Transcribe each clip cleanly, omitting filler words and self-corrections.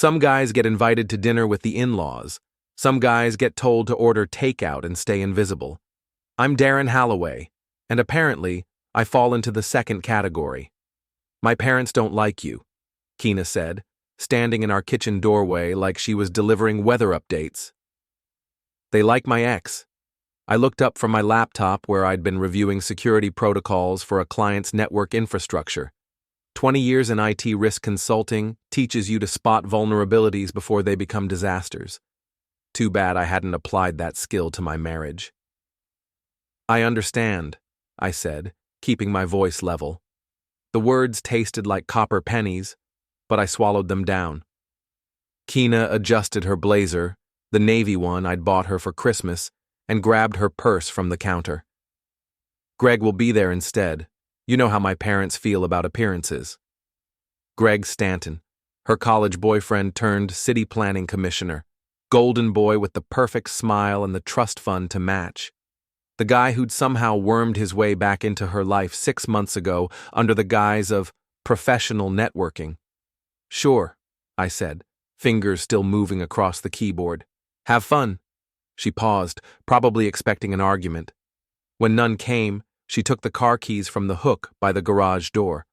Some guys get invited to dinner with the in-laws. Some guys get told to order takeout and stay invisible. I'm Darren Halloway, and apparently, I fall into the second category. My parents don't like you, Keena said, standing in our kitchen doorway like she was delivering weather updates. They like my ex. I looked up from my laptop where I'd been reviewing security protocols for a client's network infrastructure. 20 years in IT risk consulting teaches you to spot vulnerabilities before they become disasters. Too bad I hadn't applied that skill to my marriage. I understand, I said, keeping my voice level. The words tasted like copper pennies, but I swallowed them down. Keena adjusted her blazer, the navy one I'd bought her for Christmas, and grabbed her purse from the counter. Greg will be there instead. You know how my parents feel about appearances. Greg Stanton, her college boyfriend turned city planning commissioner, golden boy with the perfect smile and the trust fund to match. The guy who'd somehow wormed his way back into her life 6 months ago under the guise of professional networking. Sure, I said, fingers still moving across the keyboard. Have fun. She paused, probably expecting an argument. When none came, she took the car keys from the hook by the garage door.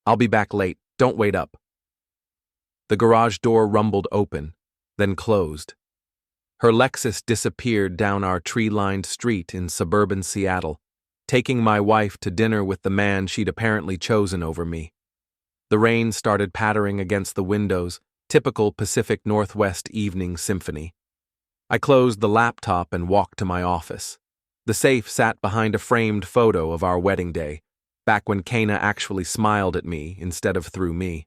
I'll be back late. Don't wait up. The garage door rumbled open, then closed. Her Lexus disappeared down our tree-lined street in suburban Seattle, taking my wife to dinner with the man she'd apparently chosen over me. The rain started pattering against the windows, typical Pacific Northwest evening symphony. I closed the laptop and walked to my office. The safe sat behind a framed photo of our wedding day, back when Keena actually smiled at me instead of through me.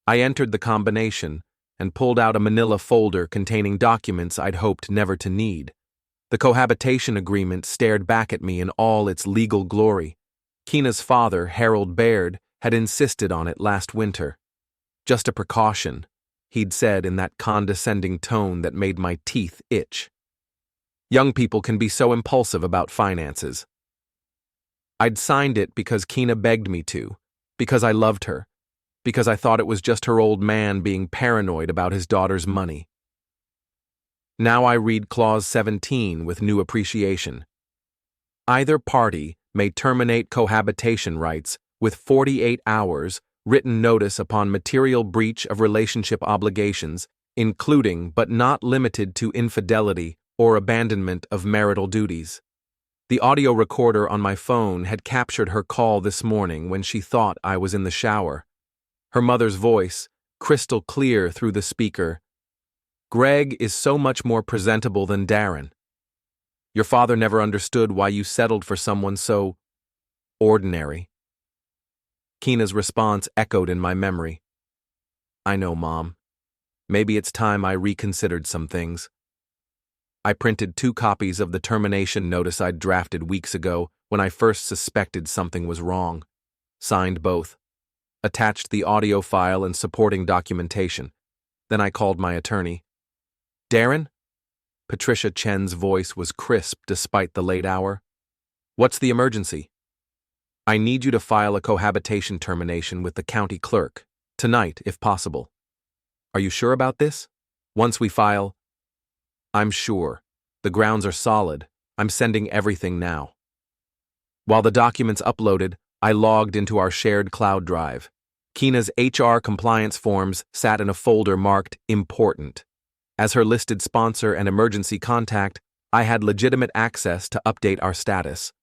I entered the combination and pulled out a manila folder containing documents I'd hoped never to need. The cohabitation agreement stared back at me in all its legal glory. Keena's father, Harold Baird, had insisted on it last winter. Just a precaution, he'd said in that condescending tone that made my teeth itch. Young people can be so impulsive about finances. I'd signed it because Keena begged me to, because I loved her, because I thought it was just her old man being paranoid about his daughter's money. Now I read Clause 17 with new appreciation. Either party may terminate cohabitation rights with 48 hours written notice upon material breach of relationship obligations, including but not limited to infidelity or abandonment of marital duties. The audio recorder on my phone had captured her call this morning when she thought I was in the shower. Her mother's voice, crystal clear through the speaker. Greg is so much more presentable than Darren. Your father never understood why you settled for someone so ordinary. Keena's response echoed in my memory. I know, Mom. Maybe it's time I reconsidered some things. I printed 2 copies of the termination notice I'd drafted weeks ago when I first suspected something was wrong. Signed both. Attached the audio file and supporting documentation. Then I called my attorney. Darren? Patricia Chen's voice was crisp despite the late hour. What's the emergency? I need you to file a cohabitation termination with the county clerk, tonight if possible. Are you sure about this? Once we file... I'm sure. The grounds are solid. I'm sending everything now. While the documents uploaded, I logged into our shared cloud drive. Keena's HR compliance forms sat in a folder marked Important. As her listed sponsor and emergency contact, I had legitimate access to update our status.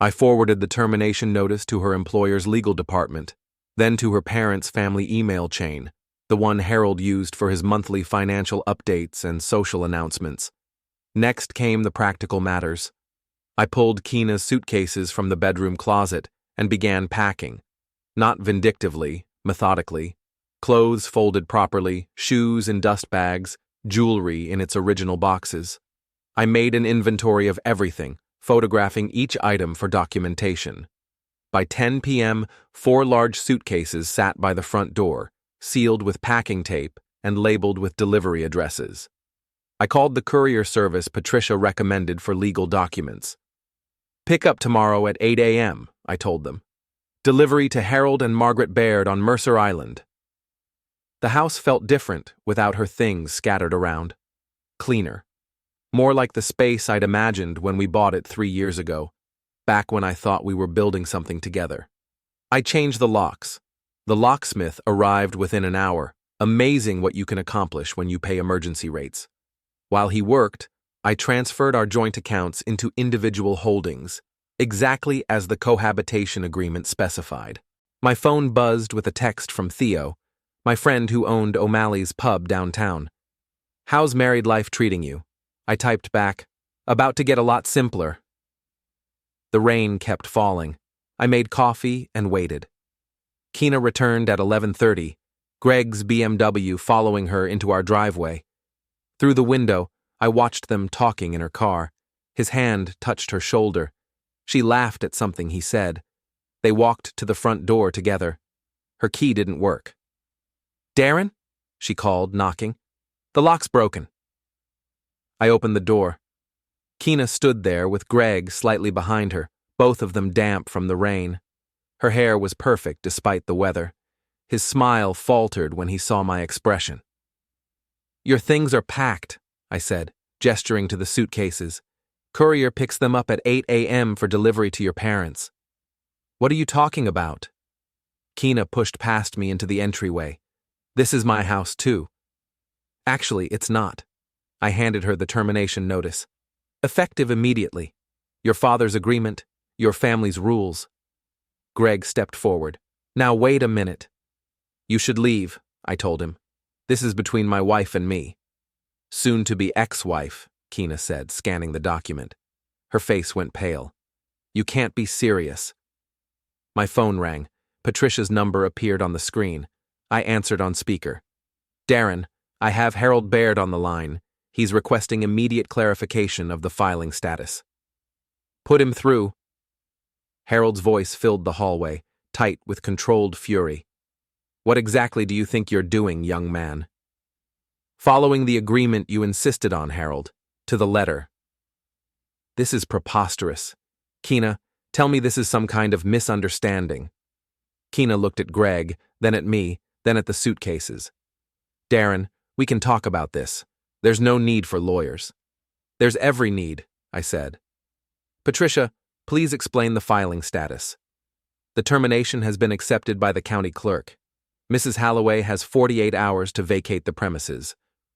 I forwarded the termination notice to her employer's legal department, then to her parents' family email chain, the one Harold used for his monthly financial updates and social announcements. Next came the practical matters. I pulled Keena's suitcases from the bedroom closet and began packing. Not vindictively, methodically. Clothes folded properly, shoes in dust bags, jewelry in its original boxes. I made an inventory of everything, photographing each item for documentation. By 10 p.m., 4 large suitcases sat by the front door, sealed with packing tape and labeled with delivery addresses. I called the courier service Patricia recommended for legal documents. Pick up tomorrow at 8 a.m., I told them. Delivery to Harold and Margaret Baird on Mercer Island. The house felt different without her things scattered around. Cleaner. More like the space I'd imagined when we bought it 3 years ago, back when I thought we were building something together. I changed the locks. The locksmith arrived within an hour, amazing what you can accomplish when you pay emergency rates. While he worked, I transferred our joint accounts into individual holdings, exactly as the cohabitation agreement specified. My phone buzzed with a text from Theo, my friend who owned O'Malley's pub downtown. "How's married life treating you?" I typed back, "About to get a lot simpler." The rain kept falling. I made coffee and waited. Kina returned at 11:30, Greg's BMW following her into our driveway. Through the window, I watched them talking in her car. His hand touched her shoulder. She laughed at something he said. They walked to the front door together. Her key didn't work. "Darren?" she called, knocking. "The lock's broken." I opened the door. Kina stood there with Greg slightly behind her, both of them damp from the rain. Her hair was perfect despite the weather. His smile faltered when he saw my expression. "Your things are packed," I said, gesturing to the suitcases. "Courier picks them up at 8 a.m. for delivery to your parents." "What are you talking about?" Kina pushed past me into the entryway. "This is my house, too." "Actually, it's not." I handed her the termination notice. "Effective immediately. Your father's agreement, your family's rules." Greg stepped forward. "Now wait a minute." "You should leave," I told him. "This is between my wife and me." "Soon-to-be ex-wife," Kina said, scanning the document. Her face went pale. "You can't be serious." My phone rang. Patricia's number appeared on the screen. I answered on speaker. "Darren, I have Harold Baird on the line. He's requesting immediate clarification of the filing status." "Put him through." Harold's voice filled the hallway, tight with controlled fury. "What exactly do you think you're doing, young man?" "Following the agreement you insisted on, Harold, to the letter." "This is preposterous. Kina, tell me this is some kind of misunderstanding." Kina looked at Greg, then at me, then at the suitcases. "Darren, we can talk about this. There's no need for lawyers." "There's every need," I said. "Patricia, please explain the filing status." "The termination has been accepted by the county clerk. Mrs. Halloway has 48 hours to vacate the premises.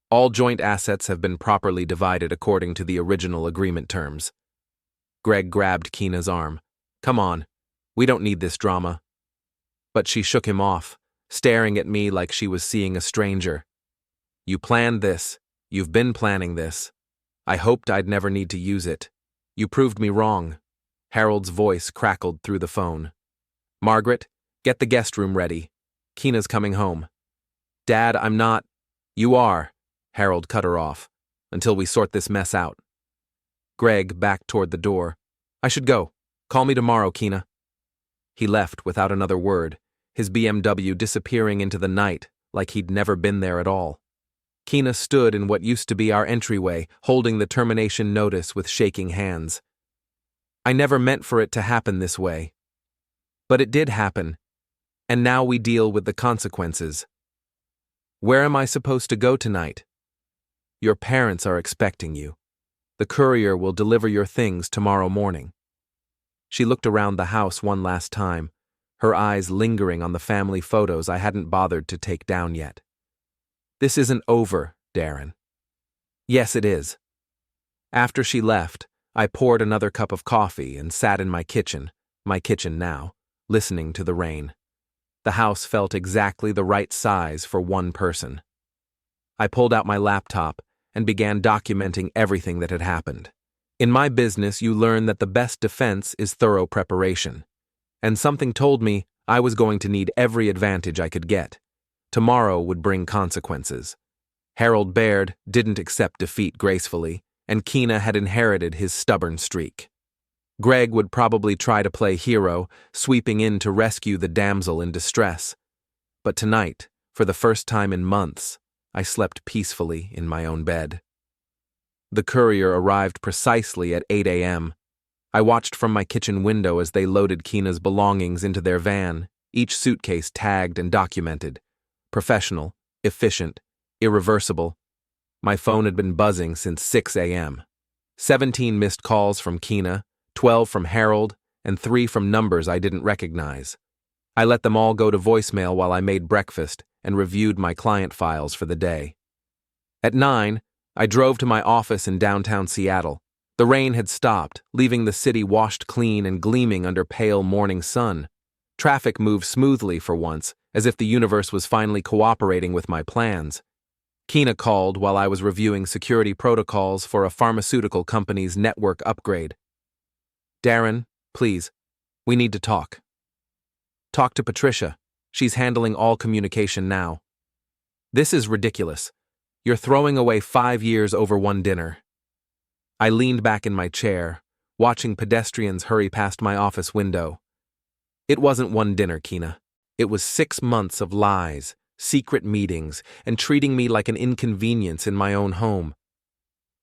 All joint assets have been properly divided according to the original agreement terms." Greg grabbed Kina's arm. "Come on, we don't need this drama." But she shook him off, staring at me like she was seeing a stranger. "You planned this. You've been planning this. I hoped I'd never need to use it. You proved me wrong." Harold's voice crackled through the phone. "Margaret, get the guest room ready. Kina's coming home." "Dad, I'm not." "You are," Harold cut her off, "until we sort this mess out." Greg backed toward the door. "I should go. Call me tomorrow, Kina." He left without another word, his BMW disappearing into the night like he'd never been there at all. Kina stood in what used to be our entryway, holding the termination notice with shaking hands. I never meant for it to happen this way. But it did happen, and now we deal with the consequences. "Where am I supposed to go tonight?" "Your parents are expecting you. The courier will deliver your things tomorrow morning." She looked around the house one last time, her eyes lingering on the family photos I hadn't bothered to take down yet. "This isn't over, Darren." "Yes, it is." After she left, I poured another cup of coffee and sat in my kitchen now, listening to the rain. The house felt exactly the right size for one person. I pulled out my laptop and began documenting everything that had happened. In my business, you learn that the best defense is thorough preparation. And something told me I was going to need every advantage I could get. Tomorrow would bring consequences. Harold Baird didn't accept defeat gracefully, and Kina had inherited his stubborn streak. Greg would probably try to play hero, sweeping in to rescue the damsel in distress. But tonight, for the first time in months, I slept peacefully in my own bed. The courier arrived precisely at 8 a.m. I watched from my kitchen window as they loaded Kina's belongings into their van, each suitcase tagged and documented. Professional, efficient, irreversible. My phone had been buzzing since 6 a.m. 17 missed calls from Kina, 12 from Harold, and 3 from numbers I didn't recognize. I let them all go to voicemail while I made breakfast and reviewed my client files for the day. At 9, I drove to my office in downtown Seattle. The rain had stopped, leaving the city washed clean and gleaming under pale morning sun. Traffic moved smoothly for once, as if the universe was finally cooperating with my plans. Kina called while I was reviewing security protocols for a pharmaceutical company's network upgrade. "Darren, please, we need to talk." "Talk to Patricia. She's handling all communication now." "This is ridiculous. You're throwing away 5 years over one dinner." I leaned back in my chair, watching pedestrians hurry past my office window. It wasn't one dinner, Kina. It was 6 months of lies, secret meetings, and treating me like an inconvenience in my own home.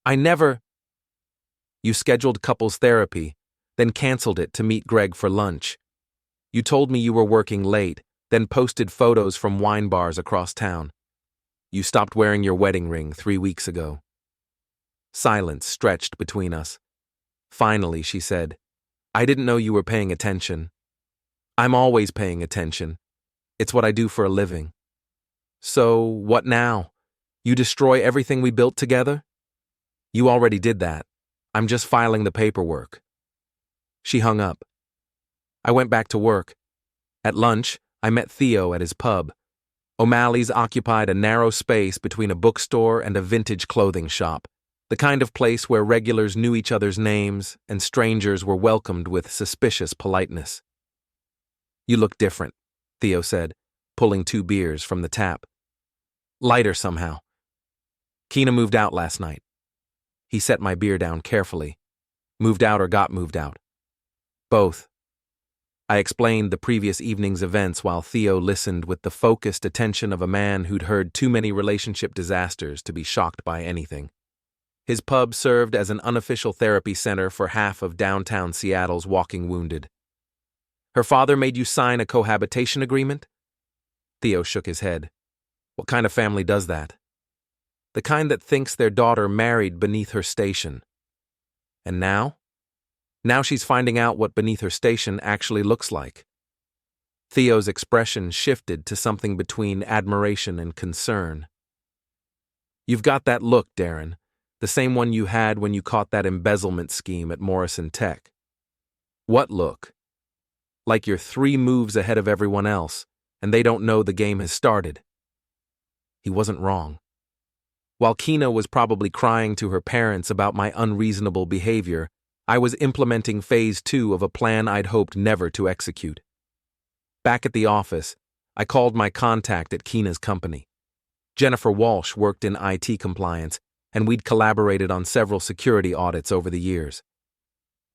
I never... You scheduled couples therapy, then canceled it to meet Greg for lunch. You told me you were working late, then posted photos from wine bars across town. You stopped wearing your wedding ring 3 weeks ago. Silence stretched between us. Finally, she said, "I didn't know you were paying attention." "I'm always paying attention. It's what I do for a living." "So, what now? You destroy everything we built together?" "You already did that. I'm just filing the paperwork." She hung up. I went back to work. At lunch, I met Theo at his pub. O'Malley's occupied a narrow space between a bookstore and a vintage clothing shop, the kind of place where regulars knew each other's names and strangers were welcomed with suspicious politeness. "You look different," Theo said, pulling 2 beers from the tap. "Lighter somehow." "Kina moved out last night." He set my beer down carefully. "Moved out or got moved out?" "Both." I explained the previous evening's events while Theo listened with the focused attention of a man who'd heard too many relationship disasters to be shocked by anything. His pub served as an unofficial therapy center for half of downtown Seattle's walking wounded. "Her father made you sign a cohabitation agreement?" Theo shook his head. "What kind of family does that?" "The kind that thinks their daughter married beneath her station." "And now?" "Now she's finding out what beneath her station actually looks like." Theo's expression shifted to something between admiration and concern. "You've got that look, Darren. The same one you had when you caught that embezzlement scheme at Morrison Tech." "What look?" "Like you're 3 moves ahead of everyone else, and they don't know the game has started." He wasn't wrong. While Kina was probably crying to her parents about my unreasonable behavior, I was implementing phase 2 of a plan I'd hoped never to execute. Back at the office, I called my contact at Kina's company. Jennifer Walsh worked in IT compliance, and we'd collaborated on several security audits over the years.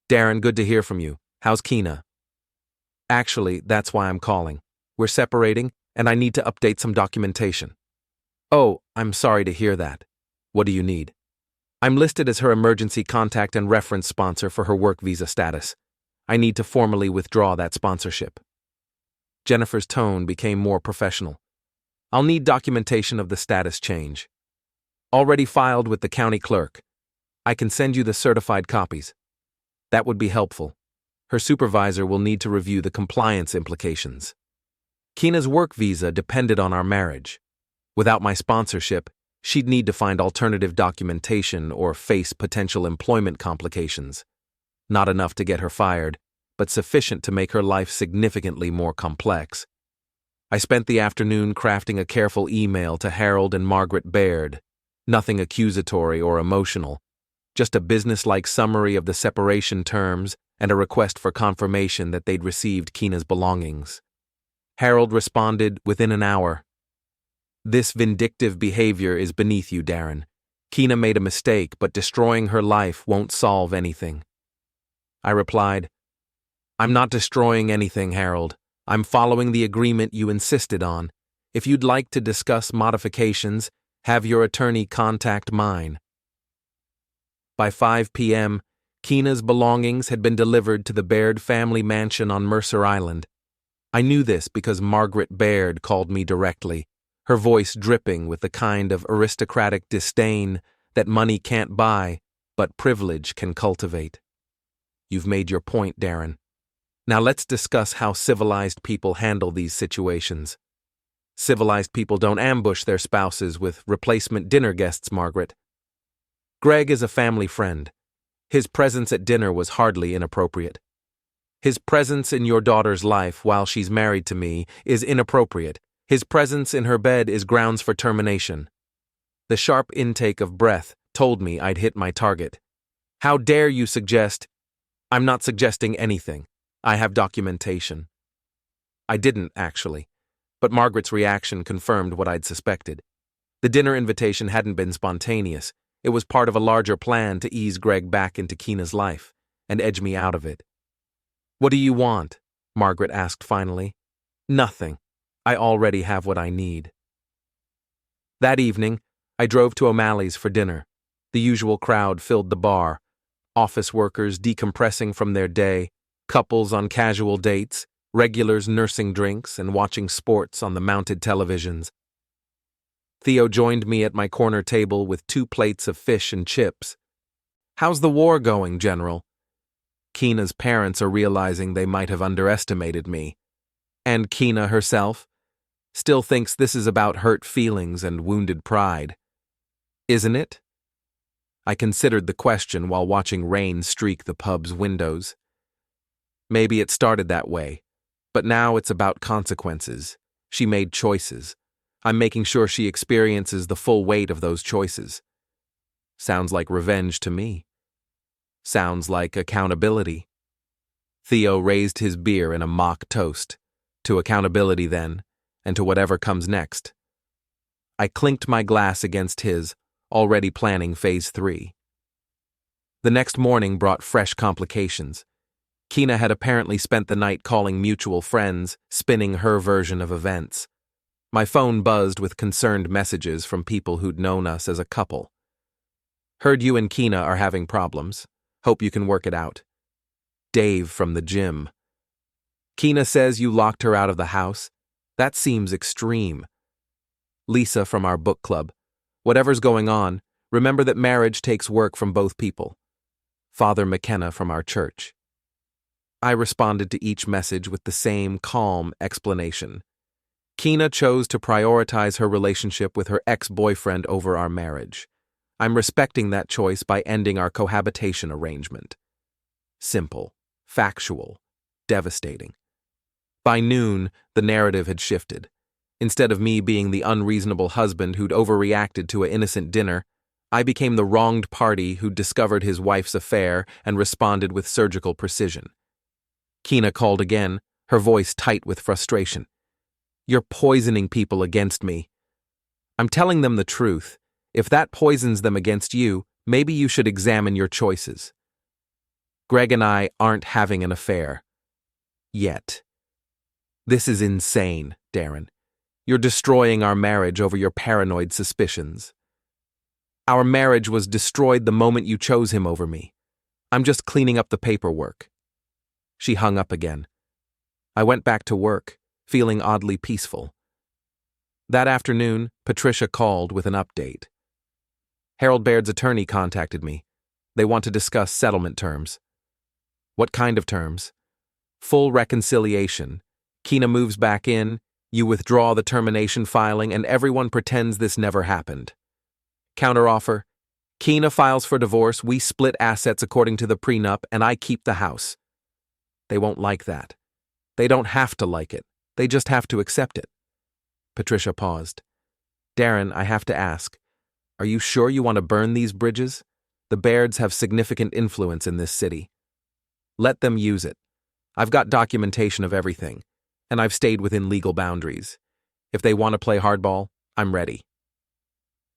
"Darren, good to hear from you. How's Kina?" "Actually, that's why I'm calling. We're separating, and I need to update some documentation." "Oh, I'm sorry to hear that. What do you need?" "I'm listed as her emergency contact and reference sponsor for her work visa status. I need to formally withdraw that sponsorship." Jennifer's tone became more professional. "I'll need documentation of the status change." "Already filed with the county clerk. I can send you the certified copies." "That would be helpful. Her supervisor will need to review the compliance implications." Kina's work visa depended on our marriage. Without my sponsorship, she'd need to find alternative documentation or face potential employment complications. Not enough to get her fired, but sufficient to make her life significantly more complex. I spent the afternoon crafting a careful email to Harold and Margaret Baird. Nothing accusatory or emotional, just a business-like summary of the separation terms and a request for confirmation that they'd received Kina's belongings. Harold responded within an hour. "This vindictive behavior is beneath you, Darren. Kina made a mistake, but destroying her life won't solve anything." I replied, "I'm not destroying anything, Harold. I'm following the agreement you insisted on. If you'd like to discuss modifications, have your attorney contact mine." By 5 p.m., Kina's belongings had been delivered to the Baird family mansion on Mercer Island. I knew this because Margaret Baird called me directly, her voice dripping with the kind of aristocratic disdain that money can't buy, but privilege can cultivate. You've made your point, Darren. Now let's discuss how civilized people handle these situations. Civilized people don't ambush their spouses with replacement dinner guests, Margaret. Greg is a family friend. His presence at dinner was hardly inappropriate. His presence in your daughter's life while she's married to me is inappropriate. His presence in her bed is grounds for termination. The sharp intake of breath told me I'd hit my target. How dare you suggest? I'm not suggesting anything. I have documentation. I didn't, actually, but Margaret's reaction confirmed what I'd suspected. The dinner invitation hadn't been spontaneous. It was part of a larger plan to ease Greg back into Keena's life and edge me out of it. What do you want? Margaret asked finally. Nothing. I already have what I need. That evening, I drove to O'Malley's for dinner. The usual crowd filled the bar. Office workers decompressing from their day, couples on casual dates, regulars nursing drinks and watching sports on the mounted televisions. Theo joined me at my corner table with 2 plates of fish and chips. How's the war going, General? Keena's parents are realizing they might have underestimated me. And Keena herself still thinks this is about hurt feelings and wounded pride. Isn't it? I considered the question while watching rain streak the pub's windows. Maybe it started that way, but now it's about consequences. She made choices. I'm making sure she experiences the full weight of those choices. Sounds like revenge to me. Sounds like accountability. Theo raised his beer in a mock toast. To accountability then, and to whatever comes next. I clinked my glass against his, already planning phase 3. The next morning brought fresh complications. Keena had apparently spent the night calling mutual friends, spinning her version of events. My phone buzzed with concerned messages from people who'd known us as a couple. Heard you and Keena are having problems. Hope you can work it out. Dave from the gym. Keena says you locked her out of the house. That seems extreme. Lisa from our book club. Whatever's going on, remember that marriage takes work from both people. Father McKenna from our church. I responded to each message with the same calm explanation. Keena chose to prioritize her relationship with her ex-boyfriend over our marriage. I'm respecting that choice by ending our cohabitation arrangement. Simple, factual, devastating. By noon, the narrative had shifted. Instead of me being the unreasonable husband who'd overreacted to an innocent dinner, I became the wronged party who'd discovered his wife's affair and responded with surgical precision. Keena called again, her voice tight with frustration. You're poisoning people against me. I'm telling them the truth. If that poisons them against you, maybe you should examine your choices. Greg and I aren't having an affair. Yet. This is insane, Darren. You're destroying our marriage over your paranoid suspicions. Our marriage was destroyed the moment you chose him over me. I'm just cleaning up the paperwork. She hung up again. I went back to work, feeling oddly peaceful. That afternoon, Patricia called with an update. Harold Baird's attorney contacted me. They want to discuss settlement terms. What kind of terms? Full reconciliation. Keena moves back in, you withdraw the termination filing, and everyone pretends this never happened. Counteroffer. Keena files for divorce, we split assets according to the prenup, and I keep the house. They won't like that. They don't have to like it. They just have to accept it. Patricia paused. Darren, I have to ask, are you sure you want to burn these bridges? The Bairds have significant influence in this city. Let them use it. I've got documentation of everything, and I've stayed within legal boundaries. If they want to play hardball, I'm ready.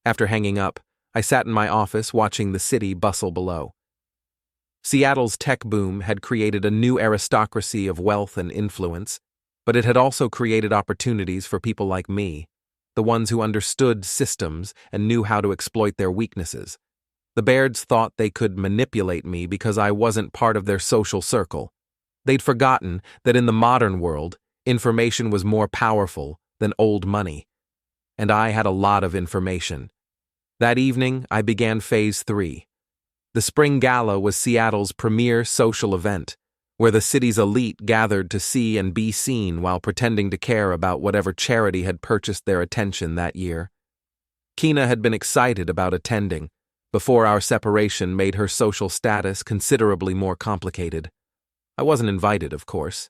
After hanging up, I sat in my office watching the city bustle below. Seattle's tech boom had created a new aristocracy of wealth and influence, but it had also created opportunities for people like me, the ones who understood systems and knew how to exploit their weaknesses. The Bairds thought they could manipulate me because I wasn't part of their social circle. They'd forgotten that in the modern world, information was more powerful than old money. and I had a lot of information. That evening, I began Phase 3. The Spring Gala was Seattle's premier social event, where the city's elite gathered to see and be seen while pretending to care about whatever charity had purchased their attention that year. Kina had been excited about attending, before our separation made her social status considerably more complicated. I wasn't invited, of course.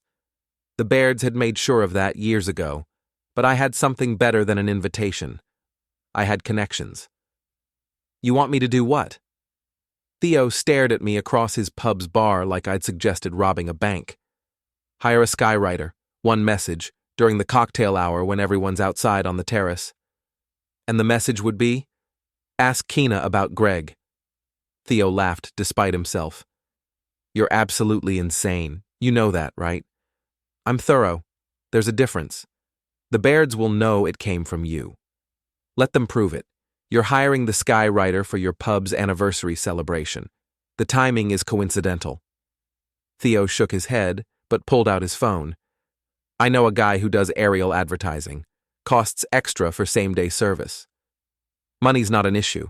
The Bairds had made sure of that years ago, but I had something better than an invitation. I had connections. You want me to do what? Theo stared at me across his pub's bar like I'd suggested robbing a bank. Hire a skywriter, one message, during the cocktail hour when everyone's outside on the terrace. And the message would be, ask Kina about Greg. Theo laughed despite himself. You're absolutely insane. You know that, right? I'm thorough. There's a difference. The Bairds will know it came from you. Let them prove it. You're hiring the skywriter for your pub's anniversary celebration. The timing is coincidental. Theo shook his head, but pulled out his phone. I know a guy who does aerial advertising. Costs extra for same-day service. Money's not an issue.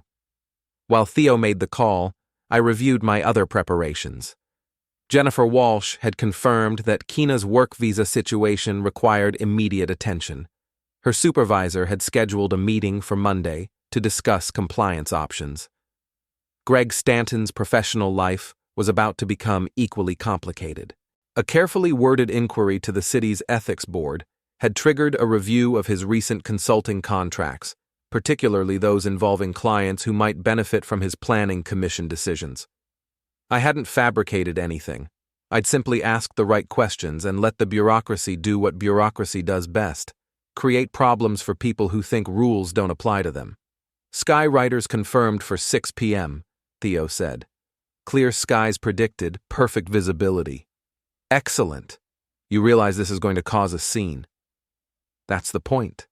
While Theo made the call, I reviewed my other preparations. Jennifer Walsh had confirmed that Kina's work visa situation required immediate attention. Her supervisor had scheduled a meeting for Monday to discuss compliance options. Greg Stanton's professional life was about to become equally complicated. A carefully worded inquiry to the city's ethics board had triggered a review of his recent consulting contracts, particularly those involving clients who might benefit from his planning commission decisions. I hadn't fabricated anything. I'd simply asked the right questions and let the bureaucracy do what bureaucracy does best: create problems for people who think rules don't apply to them. Skywriters confirmed for 6 p.m., Theo said. Clear skies predicted, perfect visibility. Excellent. You realize this is going to cause a scene. That's the point.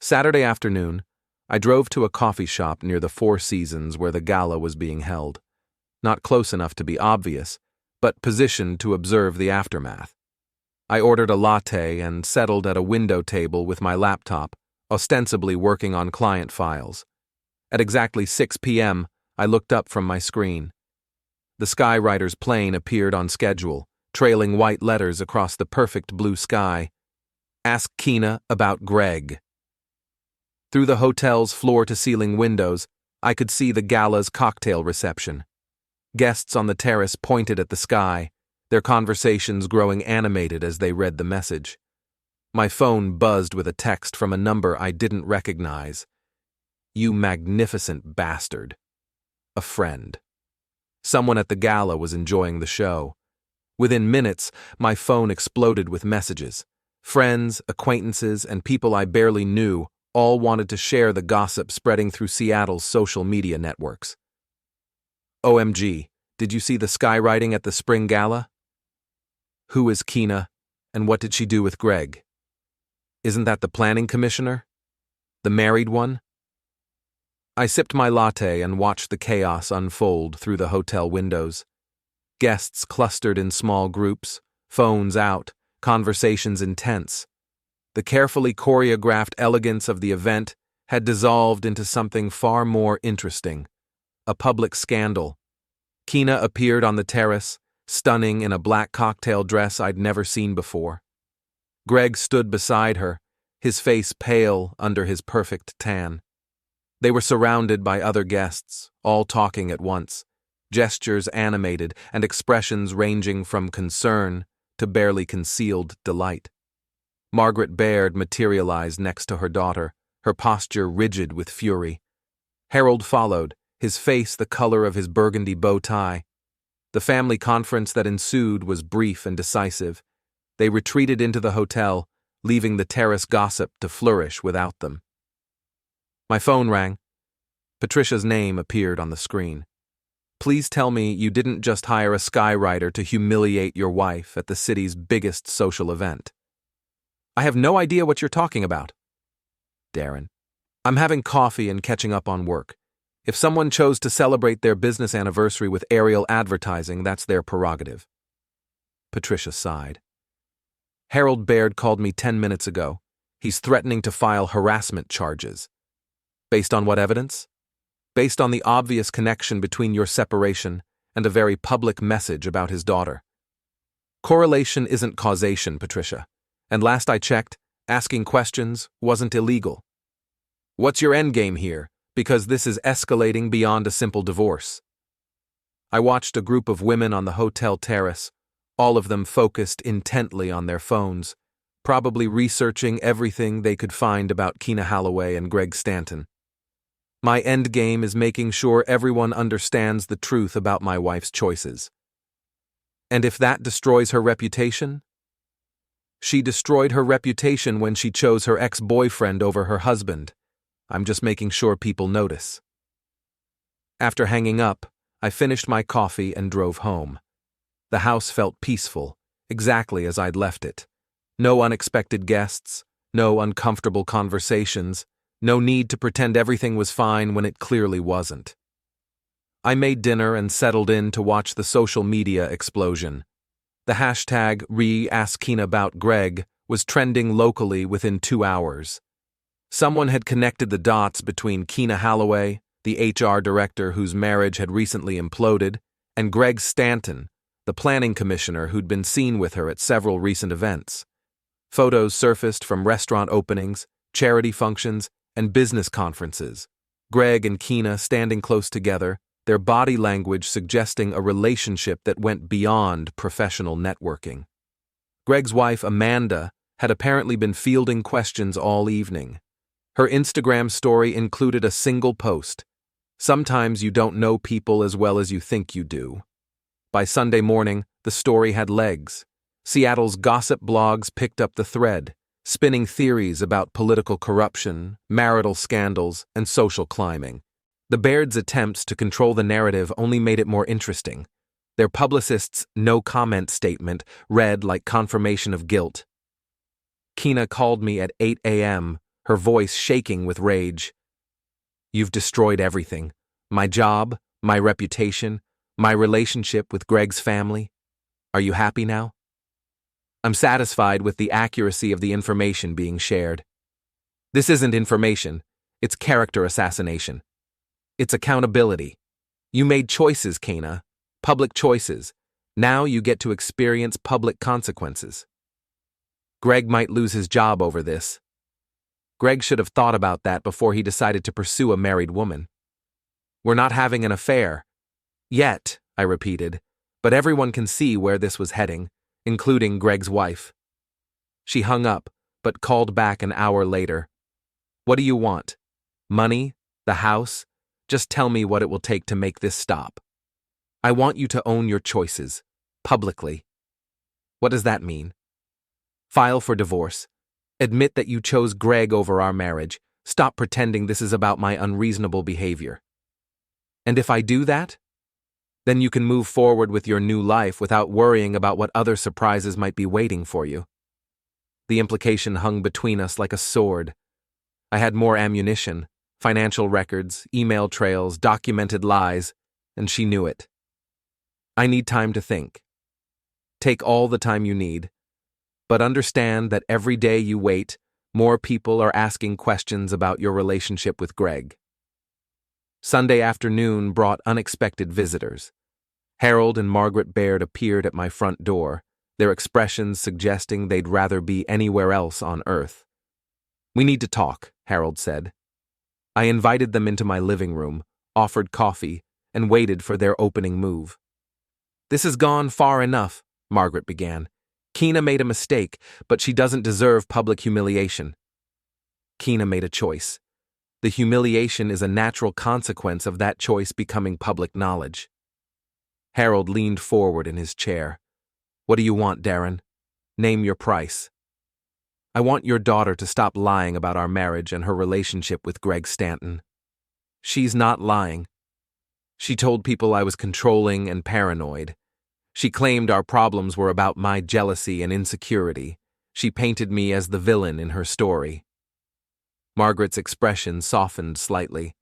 Saturday afternoon, I drove to a coffee shop near the Four Seasons where the gala was being held. Not close enough to be obvious, but positioned to observe the aftermath. I ordered a latte and settled at a window table with my laptop, ostensibly working on client files. At exactly 6 p.m., I looked up from my screen. The skywriter's plane appeared on schedule, trailing white letters across the perfect blue sky. Ask Kina about Greg. Through the hotel's floor-to-ceiling windows, I could see the gala's cocktail reception. Guests on the terrace pointed at the sky, their conversations growing animated as they read the message. My phone buzzed with a text from a number I didn't recognize. You magnificent bastard. A friend. Someone at the gala was enjoying the show. Within minutes, my phone exploded with messages. Friends, acquaintances, and people I barely knew all wanted to share the gossip spreading through Seattle's social media networks. OMG, did you see the skywriting at the Spring Gala? Who is Kina, and what did she do with Greg? Isn't that the planning commissioner? The married one? I sipped my latte and watched the chaos unfold through the hotel windows. Guests clustered in small groups, phones out, conversations intense. The carefully choreographed elegance of the event had dissolved into something far more interesting: a public scandal. Kina appeared on the terrace, stunning in a black cocktail dress I'd never seen before. Greg stood beside her, his face pale under his perfect tan. They were surrounded by other guests, all talking at once, gestures animated and expressions ranging from concern to barely concealed delight. Margaret Baird materialized next to her daughter, her posture rigid with fury. Harold followed, his face the color of his burgundy bow tie. The family conference that ensued was brief and decisive. They retreated into the hotel, leaving the terrace gossip to flourish without them. My phone rang. Patricia's name appeared on the screen. Please tell me you didn't just hire a skywriter to humiliate your wife at the city's biggest social event. I have no idea what you're talking about. Darren. I'm having coffee and catching up on work. If someone chose to celebrate their business anniversary with aerial advertising, that's their prerogative. Patricia sighed. Harold Baird called me 10 minutes ago. He's threatening to file harassment charges. Based on what evidence? Based on the obvious connection between your separation and a very public message about his daughter. Correlation isn't causation, Patricia. And last I checked, asking questions wasn't illegal. What's your endgame here? Because this is escalating beyond a simple divorce. I watched a group of women on the hotel terrace, all of them focused intently on their phones, probably researching everything they could find about Kina Halloway and Greg Stanton. My endgame is making sure everyone understands the truth about my wife's choices. And if that destroys her reputation? She destroyed her reputation when she chose her ex-boyfriend over her husband. I'm just making sure people notice. After hanging up, I finished my coffee and drove home. The house felt peaceful, exactly as I'd left it. No unexpected guests, no uncomfortable conversations, no need to pretend everything was fine when it clearly wasn't. I made dinner and settled in to watch the social media explosion. The hashtag #AskKinaAboutGreg was trending locally within 2 hours. Someone had connected the dots between Kina Halloway, the HR director whose marriage had recently imploded, and Greg Stanton, the planning commissioner who'd been seen with her at several recent events. Photos surfaced from restaurant openings, charity functions, and business conferences. Greg and Kina standing close together, their body language suggesting a relationship that went beyond professional networking. Greg's wife, Amanda, had apparently been fielding questions all evening. Her Instagram story included a single post. Sometimes you don't know people as well as you think you do. By Sunday morning, the story had legs. Seattle's gossip blogs picked up the thread, spinning theories about political corruption, marital scandals, and social climbing. The Baird's attempts to control the narrative only made it more interesting. Their publicist's no-comment statement read like confirmation of guilt. Kina called me at 8 a.m., her voice shaking with rage. You've destroyed everything. My job, my reputation, my relationship with Greg's family. Are you happy now? I'm satisfied with the accuracy of the information being shared. This isn't information, it's character assassination. It's accountability. You made choices, Kina, public choices. Now you get to experience public consequences. Greg might lose his job over this. Greg should have thought about that before he decided to pursue a married woman. We're not having an affair. Yet, I repeated, but everyone can see where this was heading, including Greg's wife. She hung up, but called back an hour later. What do you want? Money? The house? Just tell me what it will take to make this stop. I want you to own your choices, publicly. What does that mean? File for divorce. Admit that you chose Greg over our marriage. Stop pretending this is about my unreasonable behavior. And if I do that, then you can move forward with your new life without worrying about what other surprises might be waiting for you. The implication hung between us like a sword. I had more ammunition, financial records, email trails, documented lies, and she knew it. I need time to think. Take all the time you need, but understand that every day you wait, more people are asking questions about your relationship with Greg. Sunday afternoon brought unexpected visitors. Harold and Margaret Baird appeared at my front door, their expressions suggesting they'd rather be anywhere else on earth. We need to talk, Harold said. I invited them into my living room, offered coffee, and waited for their opening move. This has gone far enough, Margaret began. Kina made a mistake, but she doesn't deserve public humiliation. Kina made a choice. The humiliation is a natural consequence of that choice becoming public knowledge. Harold leaned forward in his chair. What do you want, Darren? Name your price. I want your daughter to stop lying about our marriage and her relationship with Greg Stanton. She's not lying. She told people I was controlling and paranoid. She claimed our problems were about my jealousy and insecurity. She painted me as the villain in her story. Margaret's expression softened slightly.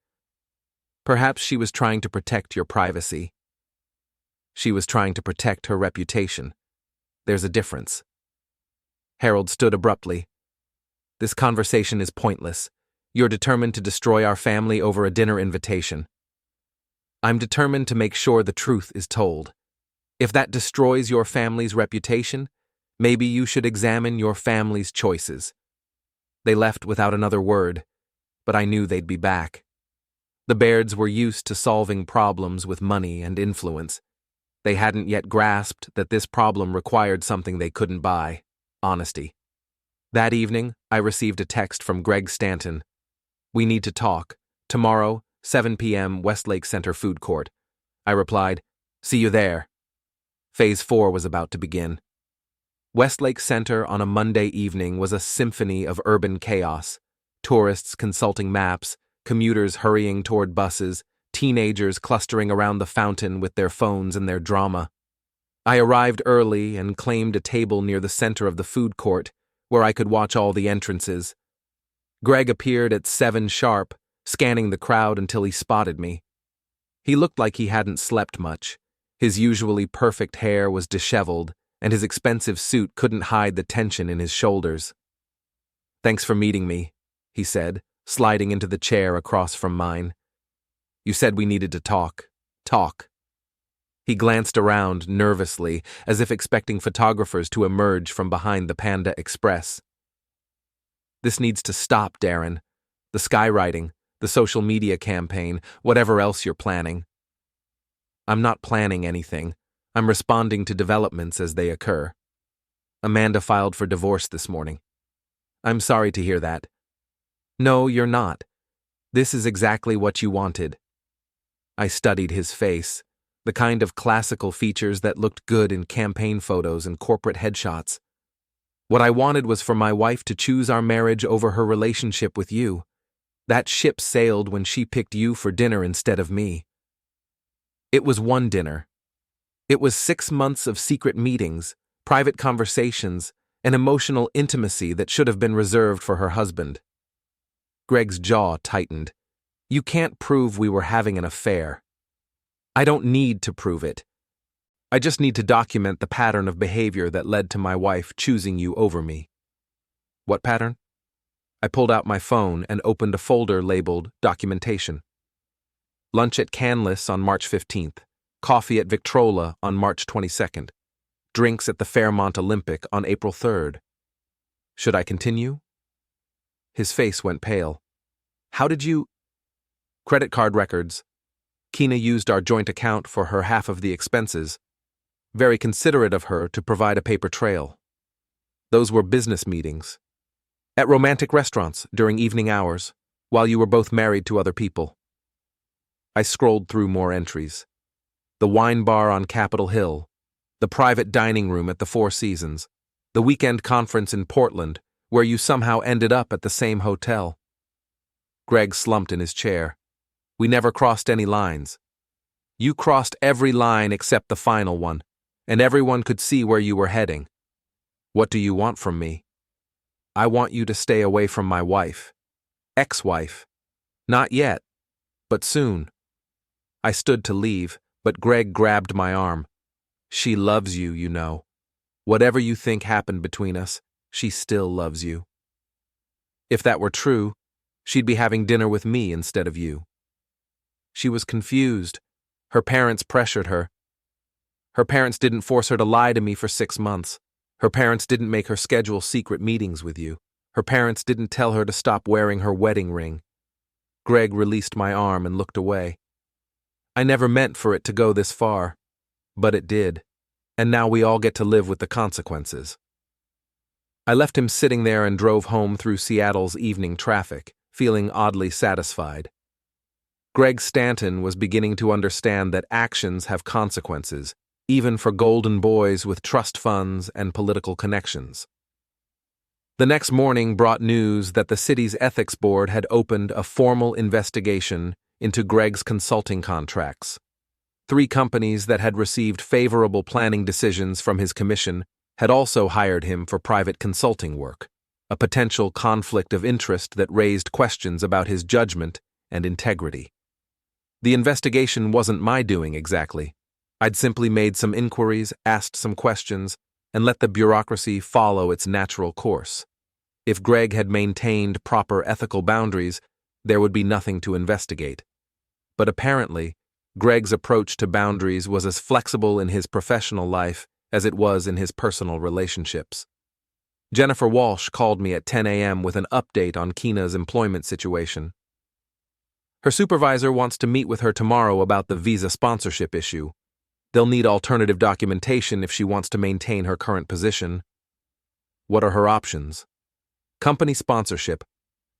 Perhaps she was trying to protect your privacy. She was trying to protect her reputation. There's a difference. Harold stood abruptly. This conversation is pointless. You're determined to destroy our family over a dinner invitation. I'm determined to make sure the truth is told. If that destroys your family's reputation, maybe you should examine your family's choices. They left without another word, but I knew they'd be back. The Bairds were used to solving problems with money and influence. They hadn't yet grasped that this problem required something they couldn't buy: honesty. That evening, I received a text from Greg Stanton. "We need to talk. Tomorrow, 7 p.m., Westlake Center Food Court." I replied, "See you there." Phase 4 was about to begin. Westlake Center on a Monday evening was a symphony of urban chaos. Tourists consulting maps, commuters hurrying toward buses, teenagers clustering around the fountain with their phones and their drama. I arrived early and claimed a table near the center of the food court, where I could watch all the entrances. Greg appeared at 7 sharp, scanning the crowd until he spotted me. He looked like he hadn't slept much. His usually perfect hair was disheveled, and his expensive suit couldn't hide the tension in his shoulders. "Thanks for meeting me," he said, sliding into the chair across from mine. "You said we needed to talk. Talk." He glanced around nervously, as if expecting photographers to emerge from behind the Panda Express. "This needs to stop, Darren. The skywriting, the social media campaign, whatever else you're planning." "I'm not planning anything. I'm responding to developments as they occur. Amanda filed for divorce this morning." "I'm sorry to hear that." "No, you're not. This is exactly what you wanted." I studied his face, the kind of classical features that looked good in campaign photos and corporate headshots. What I wanted was for my wife to choose our marriage over her relationship with you. That ship sailed when she picked you for dinner instead of me. It was one dinner. It was 6 months of secret meetings, private conversations, and emotional intimacy that should have been reserved for her husband. Greg's jaw tightened. "You can't prove we were having an affair." "I don't need to prove it. I just need to document the pattern of behavior that led to my wife choosing you over me." "What pattern?" I pulled out my phone and opened a folder labeled Documentation. Lunch at Canlis on March 15th. Coffee at Victrola on March 22nd. Drinks at the Fairmont Olympic on April 3rd. Should I continue? His face went pale. "How did you—" "Credit card records. Kina used our joint account for her half of the expenses. Very considerate of her to provide a paper trail. Those were business meetings. At romantic restaurants during evening hours, while you were both married to other people." I scrolled through more entries. The wine bar on Capitol Hill, the private dining room at the Four Seasons, the weekend conference in Portland, where you somehow ended up at the same hotel. Greg slumped in his chair. "We never crossed any lines. You crossed every line except the final one, and everyone could see where you were heading. What do you want from me?" "I want you to stay away from my wife. Ex-wife. Not yet, but soon." I stood to leave, but Greg grabbed my arm. "She loves you, you know. Whatever you think happened between us, she still loves you. If that were true, she'd be having dinner with me instead of you." She was confused. Her parents pressured her. Her parents didn't force her to lie to me for 6 months. Her parents didn't make her schedule secret meetings with you. Her parents didn't tell her to stop wearing her wedding ring. Greg released my arm and looked away. I never meant for it to go this far, but it did, and now we all get to live with the consequences. I left him sitting there and drove home through Seattle's evening traffic, feeling oddly satisfied. Greg Stanton was beginning to understand that actions have consequences, even for golden boys with trust funds and political connections. The next morning brought news that the city's ethics board had opened a formal investigation into Greg's consulting contracts. 3 companies that had received favorable planning decisions from his commission had also hired him for private consulting work, a potential conflict of interest that raised questions about his judgment and integrity. The investigation wasn't my doing exactly. I'd simply made some inquiries, asked some questions, and let the bureaucracy follow its natural course. If Greg had maintained proper ethical boundaries, there would be nothing to investigate. But apparently, Greg's approach to boundaries was as flexible in his professional life as it was in his personal relationships. Jennifer Walsh called me at 10 a.m. with an update on Keena's employment situation. Her supervisor wants to meet with her tomorrow about the visa sponsorship issue. They'll need alternative documentation if she wants to maintain her current position. What are her options? Company sponsorship,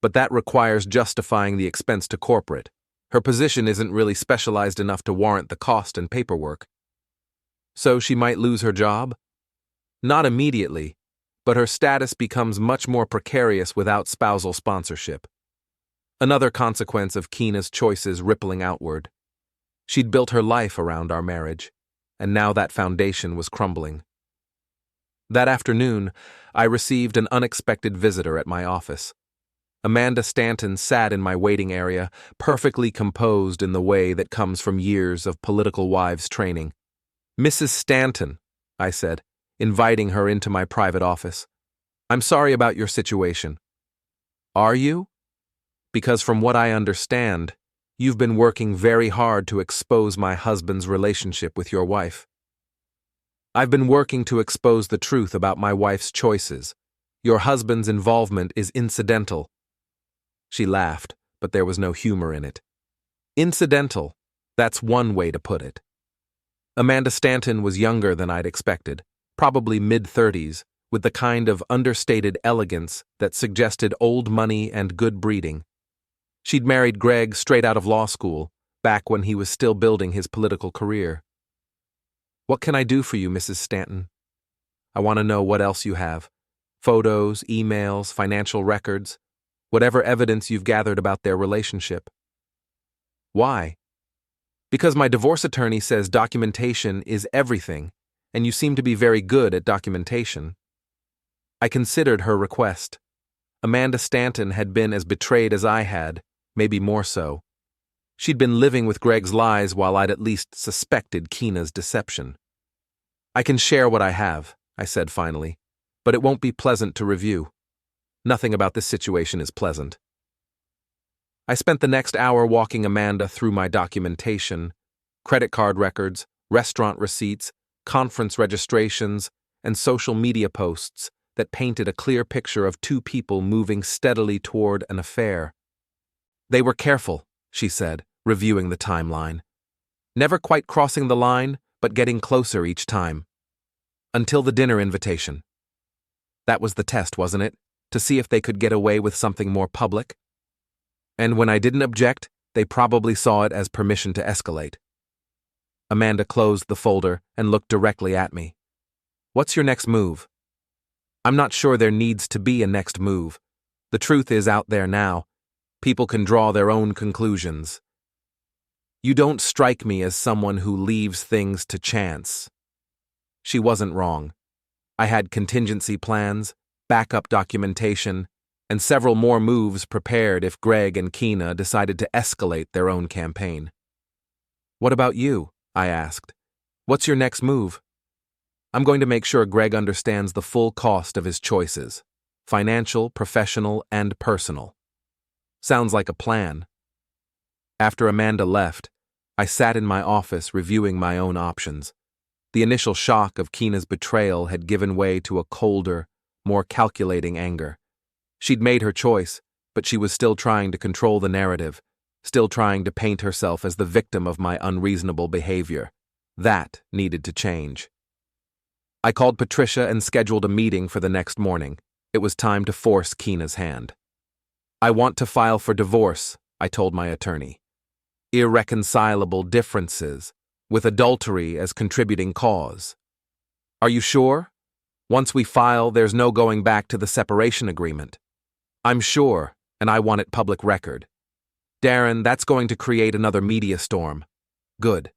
but that requires justifying the expense to corporate. Her position isn't really specialized enough to warrant the cost and paperwork. So she might lose her job? Not immediately, but her status becomes much more precarious without spousal sponsorship. Another consequence of Keena's choices rippling outward. She'd built her life around our marriage, and now that foundation was crumbling. That afternoon, I received an unexpected visitor at my office. Amanda Stanton sat in my waiting area, perfectly composed in the way that comes from years of political wives training. "Mrs. Stanton," I said, inviting her into my private office. "I'm sorry about your situation." "Are you?" "Because from what I understand, you've been working very hard to expose my husband's relationship with your wife." "I've been working to expose the truth about my wife's choices. Your husband's involvement is incidental." She laughed, but there was no humor in it. "Incidental, that's one way to put it." Amanda Stanton was younger than I'd expected, probably mid-30s, with the kind of understated elegance that suggested old money and good breeding. She'd married Greg straight out of law school, back when he was still building his political career. "What can I do for you, Mrs. Stanton?" "I want to know what else you have. Photos, emails, financial records, whatever evidence you've gathered about their relationship." "Why?" "Because my divorce attorney says documentation is everything, and you seem to be very good at documentation." I considered her request. Amanda Stanton had been as betrayed as I had, maybe more so. She'd been living with Greg's lies while I'd at least suspected Keena's deception. "I can share what I have," I said finally, "but it won't be pleasant to review. Nothing about this situation is pleasant." I spent the next hour walking Amanda through my documentation, credit card records, restaurant receipts, conference registrations, and social media posts that painted a clear picture of two people moving steadily toward an affair. "They were careful," she said, reviewing the timeline. "Never quite crossing the line, but getting closer each time. Until the dinner invitation. That was the test, wasn't it? To see if they could get away with something more public? And when I didn't object, they probably saw it as permission to escalate." Amanda closed the folder and looked directly at me. "What's your next move?" "I'm not sure there needs to be a next move. The truth is out there now. People can draw their own conclusions." "You don't strike me as someone who leaves things to chance." She wasn't wrong. I had contingency plans, backup documentation, and several more moves prepared if Greg and Keena decided to escalate their own campaign. "What about you?" I asked. "What's your next move?" "I'm going to make sure Greg understands the full cost of his choices, financial, professional, and personal." Sounds like a plan. After Amanda left, I sat in my office reviewing my own options. The initial shock of Keena's betrayal had given way to a colder, more calculating anger. She'd made her choice, but she was still trying to control the narrative, still trying to paint herself as the victim of my unreasonable behavior. That needed to change. I called Patricia and scheduled a meeting for the next morning. It was time to force Keena's hand. "I want to file for divorce," I told my attorney. "Irreconcilable differences, with adultery as contributing cause." "Are you sure? Once we file, there's no going back to the separation agreement." "I'm sure, and I want it public record." "Darren, that's going to create another media storm." "Good.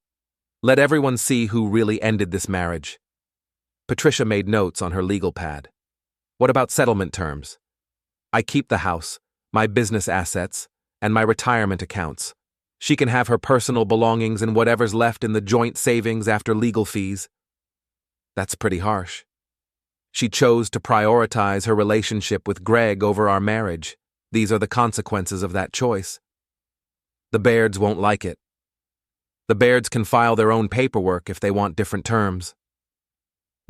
Let everyone see who really ended this marriage." Patricia made notes on her legal pad. "What about settlement terms?" "I keep the house, my business assets, and my retirement accounts. She can have her personal belongings and whatever's left in the joint savings after legal fees." "That's pretty harsh." She chose to prioritize her relationship with Greg over our marriage. These are the consequences of that choice. The Bairds won't like it. The Bairds can file their own paperwork if they want different terms.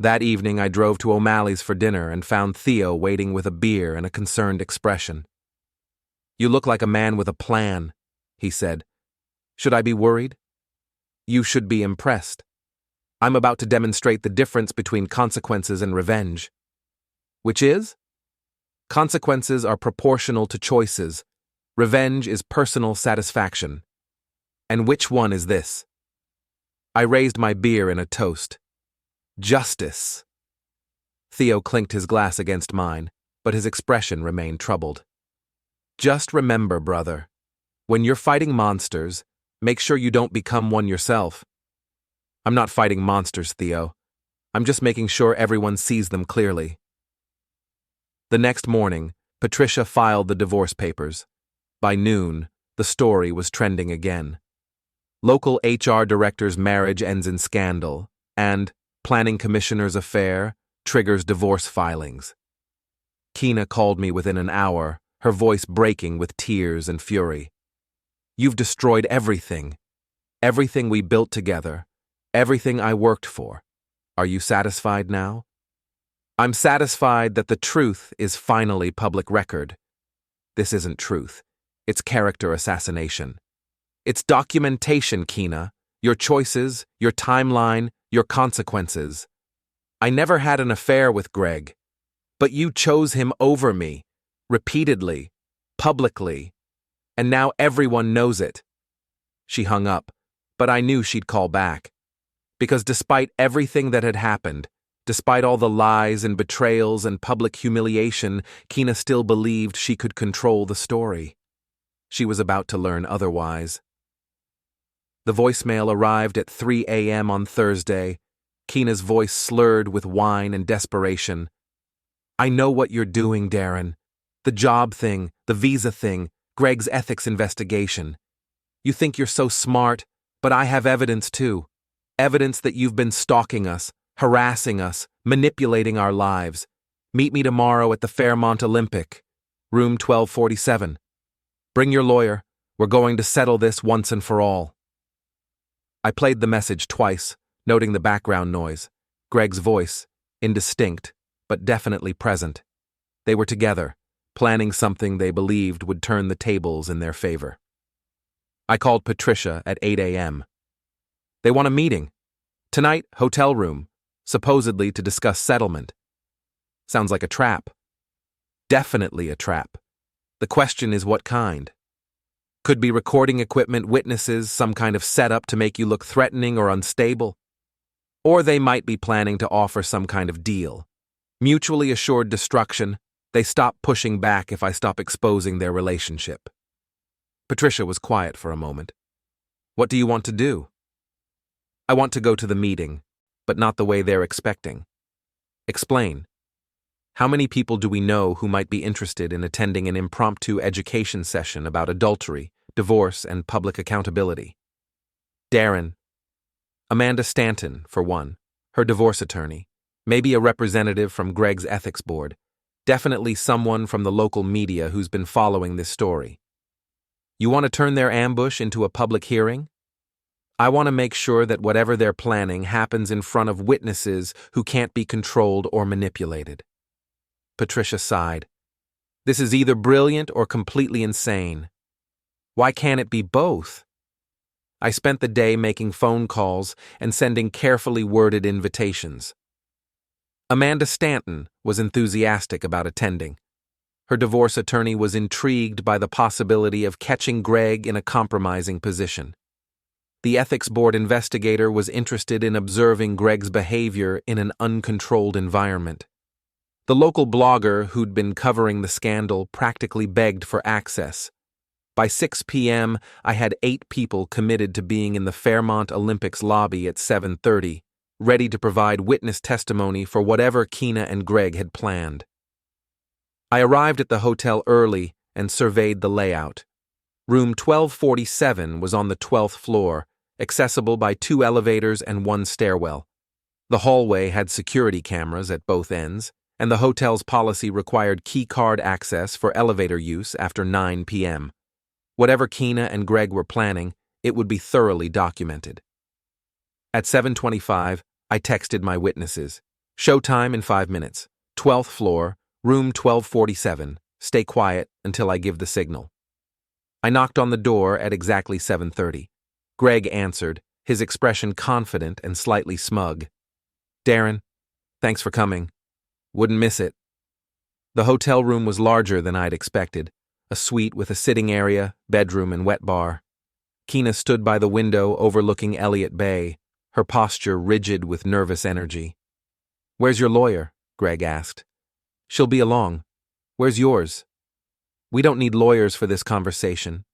That evening I drove to O'Malley's for dinner and found Theo waiting with a beer and a concerned expression. "You look like a man with a plan," he said. "Should I be worried?" "You should be impressed. I'm about to demonstrate the difference between consequences and revenge." "Which is?" "Consequences are proportional to choices. Revenge is personal satisfaction." "And which one is this?" I raised my beer in a toast. "Justice." Theo clinked his glass against mine, but his expression remained troubled. "Just remember, brother, when you're fighting monsters, make sure you don't become one yourself." "I'm not fighting monsters, Theo. I'm just making sure everyone sees them clearly." The next morning, Patricia filed the divorce papers. By noon, the story was trending again. Local HR director's marriage ends in scandal, and planning commissioner's affair triggers divorce filings. Keena called me within an hour, her voice breaking with tears and fury. "You've destroyed everything. Everything we built together. Everything I worked for. Are you satisfied now?" "I'm satisfied that the truth is finally public record." "This isn't truth. It's character assassination. It's documentation, Keena. Your choices, your timeline, your consequences. I never had an affair with Greg, but you chose him over me, repeatedly, publicly, and now everyone knows it." She hung up, but I knew she'd call back. Because despite everything that had happened, despite all the lies and betrayals and public humiliation, Keena still believed she could control the story. She was about to learn otherwise. The voicemail arrived at 3 a.m. on Thursday. Keena's voice slurred with whine and desperation. "I know what you're doing, Darren. The job thing, the visa thing, Greg's ethics investigation. You think you're so smart, but I have evidence too. Evidence that you've been stalking us, harassing us, manipulating our lives. Meet me tomorrow at the Fairmont Olympic, room 1247. Bring your lawyer. We're going to settle this once and for all." I played the message twice, noting the background noise. Greg's voice, indistinct, but definitely present. They were together, planning something they believed would turn the tables in their favor. I called Patricia at 8 a.m. "They want a meeting. Tonight, hotel room, supposedly to discuss settlement." Sounds like a trap. Definitely a trap. The question is what kind? Could be recording equipment, witnesses, some kind of setup to make you look threatening or unstable. Or they might be planning to offer some kind of deal. Mutually assured destruction. They stop pushing back if I stop exposing their relationship. Patricia was quiet for a moment. "What do you want to do?" "I want to go to the meeting, but not the way they're expecting." "Explain." "How many people do we know who might be interested in attending an impromptu education session about adultery, divorce, and public accountability?" "Darren. Amanda Stanton, for one, her divorce attorney, maybe a representative from Greg's ethics board, definitely someone from the local media who's been following this story." "You want to turn their ambush into a public hearing?" "I want to make sure that whatever they're planning happens in front of witnesses who can't be controlled or manipulated." Patricia sighed. "This is either brilliant or completely insane. Why can't it be both?" I spent the day making phone calls and sending carefully worded invitations. Amanda Stanton was enthusiastic about attending. Her divorce attorney was intrigued by the possibility of catching Greg in a compromising position. The ethics board investigator was interested in observing Greg's behavior in an uncontrolled environment. The local blogger who'd been covering the scandal practically begged for access. By 6 p.m., I had 8 people committed to being in the Fairmont Olympics lobby at 7:30, ready to provide witness testimony for whatever Keena and Greg had planned. I arrived at the hotel early and surveyed the layout. Room 1247 was on the 12th floor, accessible by 2 elevators and 1 stairwell. The hallway had security cameras at both ends, and the hotel's policy required key card access for elevator use after 9 p.m. Whatever Keena and Greg were planning, it would be thoroughly documented. At 7:25, I texted my witnesses. Showtime in 5 minutes. 12th floor, room 1247. Stay quiet until I give the signal. I knocked on the door at exactly 7:30. Greg answered, his expression confident and slightly smug. "Darren, thanks for coming. Wouldn't miss it." The hotel room was larger than I'd expected, a suite with a sitting area, bedroom, and wet bar. Keena stood by the window overlooking Elliott Bay, her posture rigid with nervous energy. "Where's your lawyer?" Greg asked. "She'll be along. Where's yours?" "We don't need lawyers for this conversation."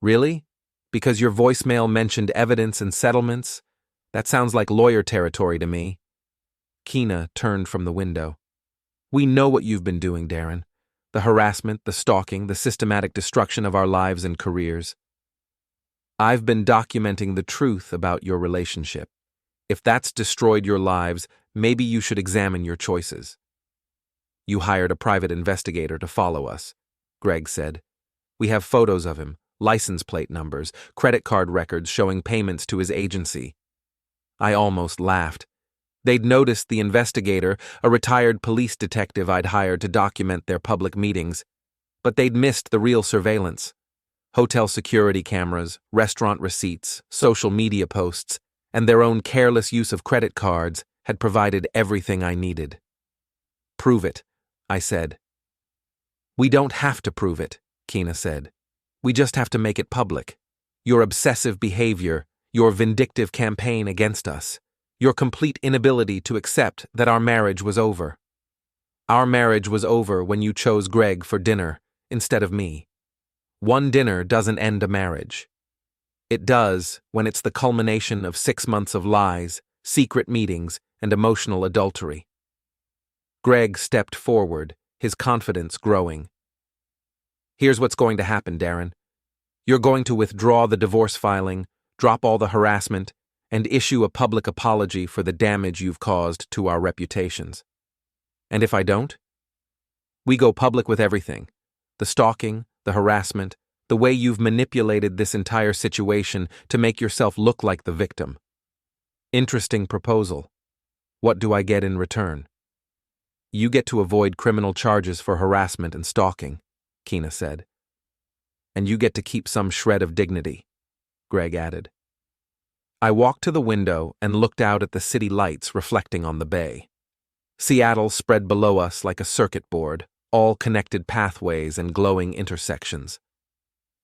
"Really? Because your voicemail mentioned evidence and settlements? That sounds like lawyer territory to me." Keena turned from the window. "We know what you've been doing, Darren. The harassment, the stalking, the systematic destruction of our lives and careers. I've been documenting the truth about your relationship. If that's destroyed your lives, maybe you should examine your choices." "You hired a private investigator to follow us," Greg said. "We have photos of him, license plate numbers, credit card records showing payments to his agency." I almost laughed. They'd noticed the investigator, a retired police detective I'd hired to document their public meetings, but they'd missed the real surveillance. Hotel security cameras, restaurant receipts, social media posts, and their own careless use of credit cards had provided everything I needed. "Prove it," I said. "We don't have to prove it," Keena said. "We just have to make it public. Your obsessive behavior, your vindictive campaign against us, your complete inability to accept that our marriage was over. Our marriage was over when you chose Greg for dinner instead of me. One dinner doesn't end a marriage. It does when it's the culmination of 6 months of lies, secret meetings, and emotional adultery." Greg stepped forward, his confidence growing. "Here's what's going to happen, Darren. You're going to withdraw the divorce filing, drop all the harassment, and issue a public apology for the damage you've caused to our reputations. And if I don't? We go public with everything. The stalking, the harassment, the way you've manipulated this entire situation to make yourself look like the victim. Interesting proposal. What do I get in return?" "You get to avoid criminal charges for harassment and stalking," Keena said. "And you get to keep some shred of dignity," Greg added. I walked to the window and looked out at the city lights reflecting on the bay. Seattle spread below us like a circuit board, all connected pathways and glowing intersections.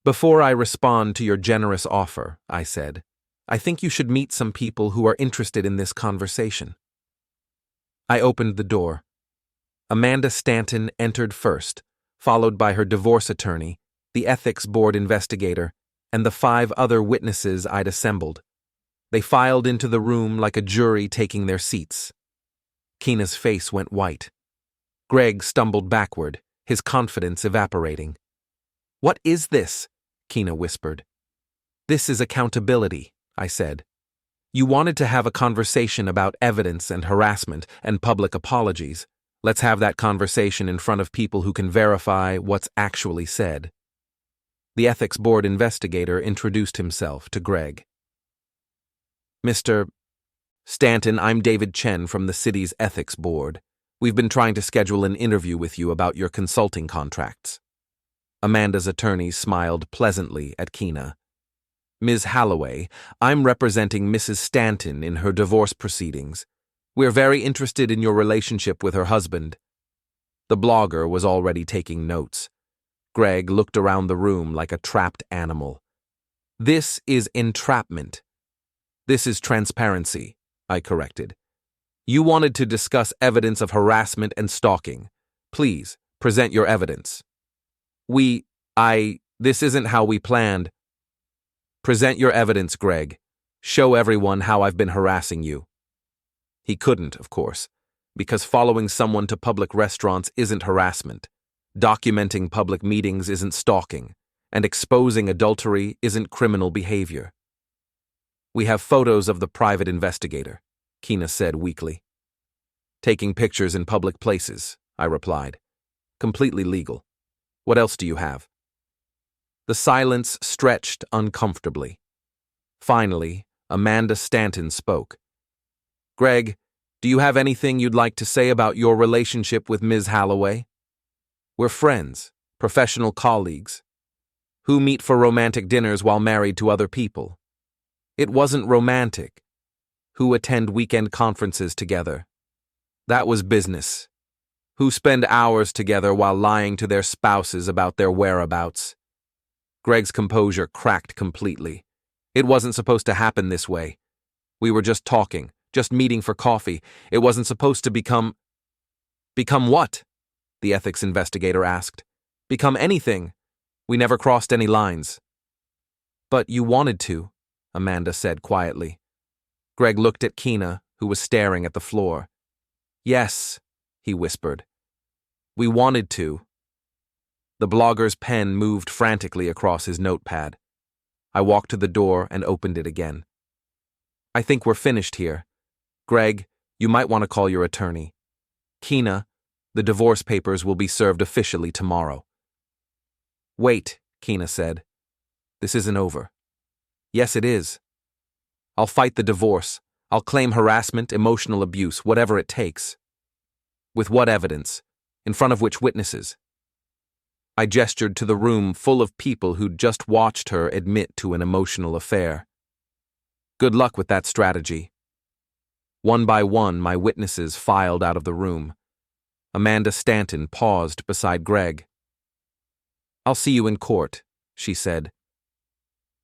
"Before I respond to your generous offer," I said, "I think you should meet some people who are interested in this conversation." I opened the door. Amanda Stanton entered first, followed by her divorce attorney, the ethics board investigator, and the 5 other witnesses I'd assembled. They filed into the room like a jury taking their seats. Keena's face went white. Greg stumbled backward, his confidence evaporating. "What is this?" Keena whispered. "This is accountability," I said. "You wanted to have a conversation about evidence and harassment and public apologies. Let's have that conversation in front of people who can verify what's actually said." The ethics board investigator introduced himself to Greg. "Mr. Stanton, I'm David Chen from the city's ethics board. We've been trying to schedule an interview with you about your consulting contracts." Amanda's attorney smiled pleasantly at Keena. "Ms. Halloway, I'm representing Mrs. Stanton in her divorce proceedings. We're very interested in your relationship with her husband." The blogger was already taking notes. Greg looked around the room like a trapped animal. "This is entrapment." "This is transparency," I corrected. "You wanted to discuss evidence of harassment and stalking. Please, present your evidence." This isn't how we planned." "Present your evidence, Greg. Show everyone how I've been harassing you." He couldn't, of course, because following someone to public restaurants isn't harassment, documenting public meetings isn't stalking, and exposing adultery isn't criminal behavior. "We have photos of the private investigator," Keena said weakly. Taking pictures in public places, I replied. Completely legal. What else do you have? The silence stretched uncomfortably. Finally, Amanda Stanton spoke. Greg, do you have anything you'd like to say about your relationship with Ms. Halloway? We're friends, professional colleagues, who meet for romantic dinners while married to other people. It wasn't romantic. Who attend weekend conferences together. That was business. Who spend hours together while lying to their spouses about their whereabouts. Greg's composure cracked completely. It wasn't supposed to happen this way. We were just talking, just meeting for coffee. It wasn't supposed to become... Become what? The ethics investigator asked. Become anything. We never crossed any lines. But you wanted to, Amanda said quietly. Greg looked at Keena, who was staring at the floor. Yes, he whispered. We wanted to. The blogger's pen moved frantically across his notepad. I walked to the door and opened it again. I think we're finished here. Greg, you might want to call your attorney. Keena, the divorce papers will be served officially tomorrow. Wait, Keena said. This isn't over. Yes, it is. I'll fight the divorce. I'll claim harassment, emotional abuse, whatever it takes. With what evidence? In front of which witnesses? I gestured to the room full of people who'd just watched her admit to an emotional affair. Good luck with that strategy. One by one, my witnesses filed out of the room. Amanda Stanton paused beside Greg. I'll see you in court, she said.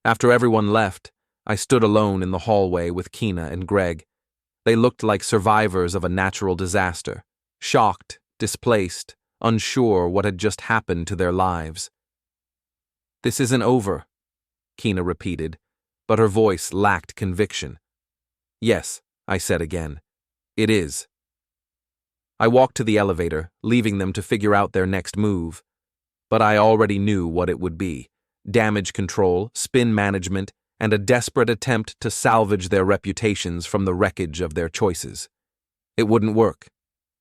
After everyone left, I stood alone in the hallway with Keena and Greg. They looked like survivors of a natural disaster, shocked, displaced, unsure what had just happened to their lives. This isn't over, Keena repeated, but her voice lacked conviction. Yes, I said again. It is. I walked to the elevator, leaving them to figure out their next move. But I already knew what it would be. Damage control, spin management, and a desperate attempt to salvage their reputations from the wreckage of their choices. It wouldn't work.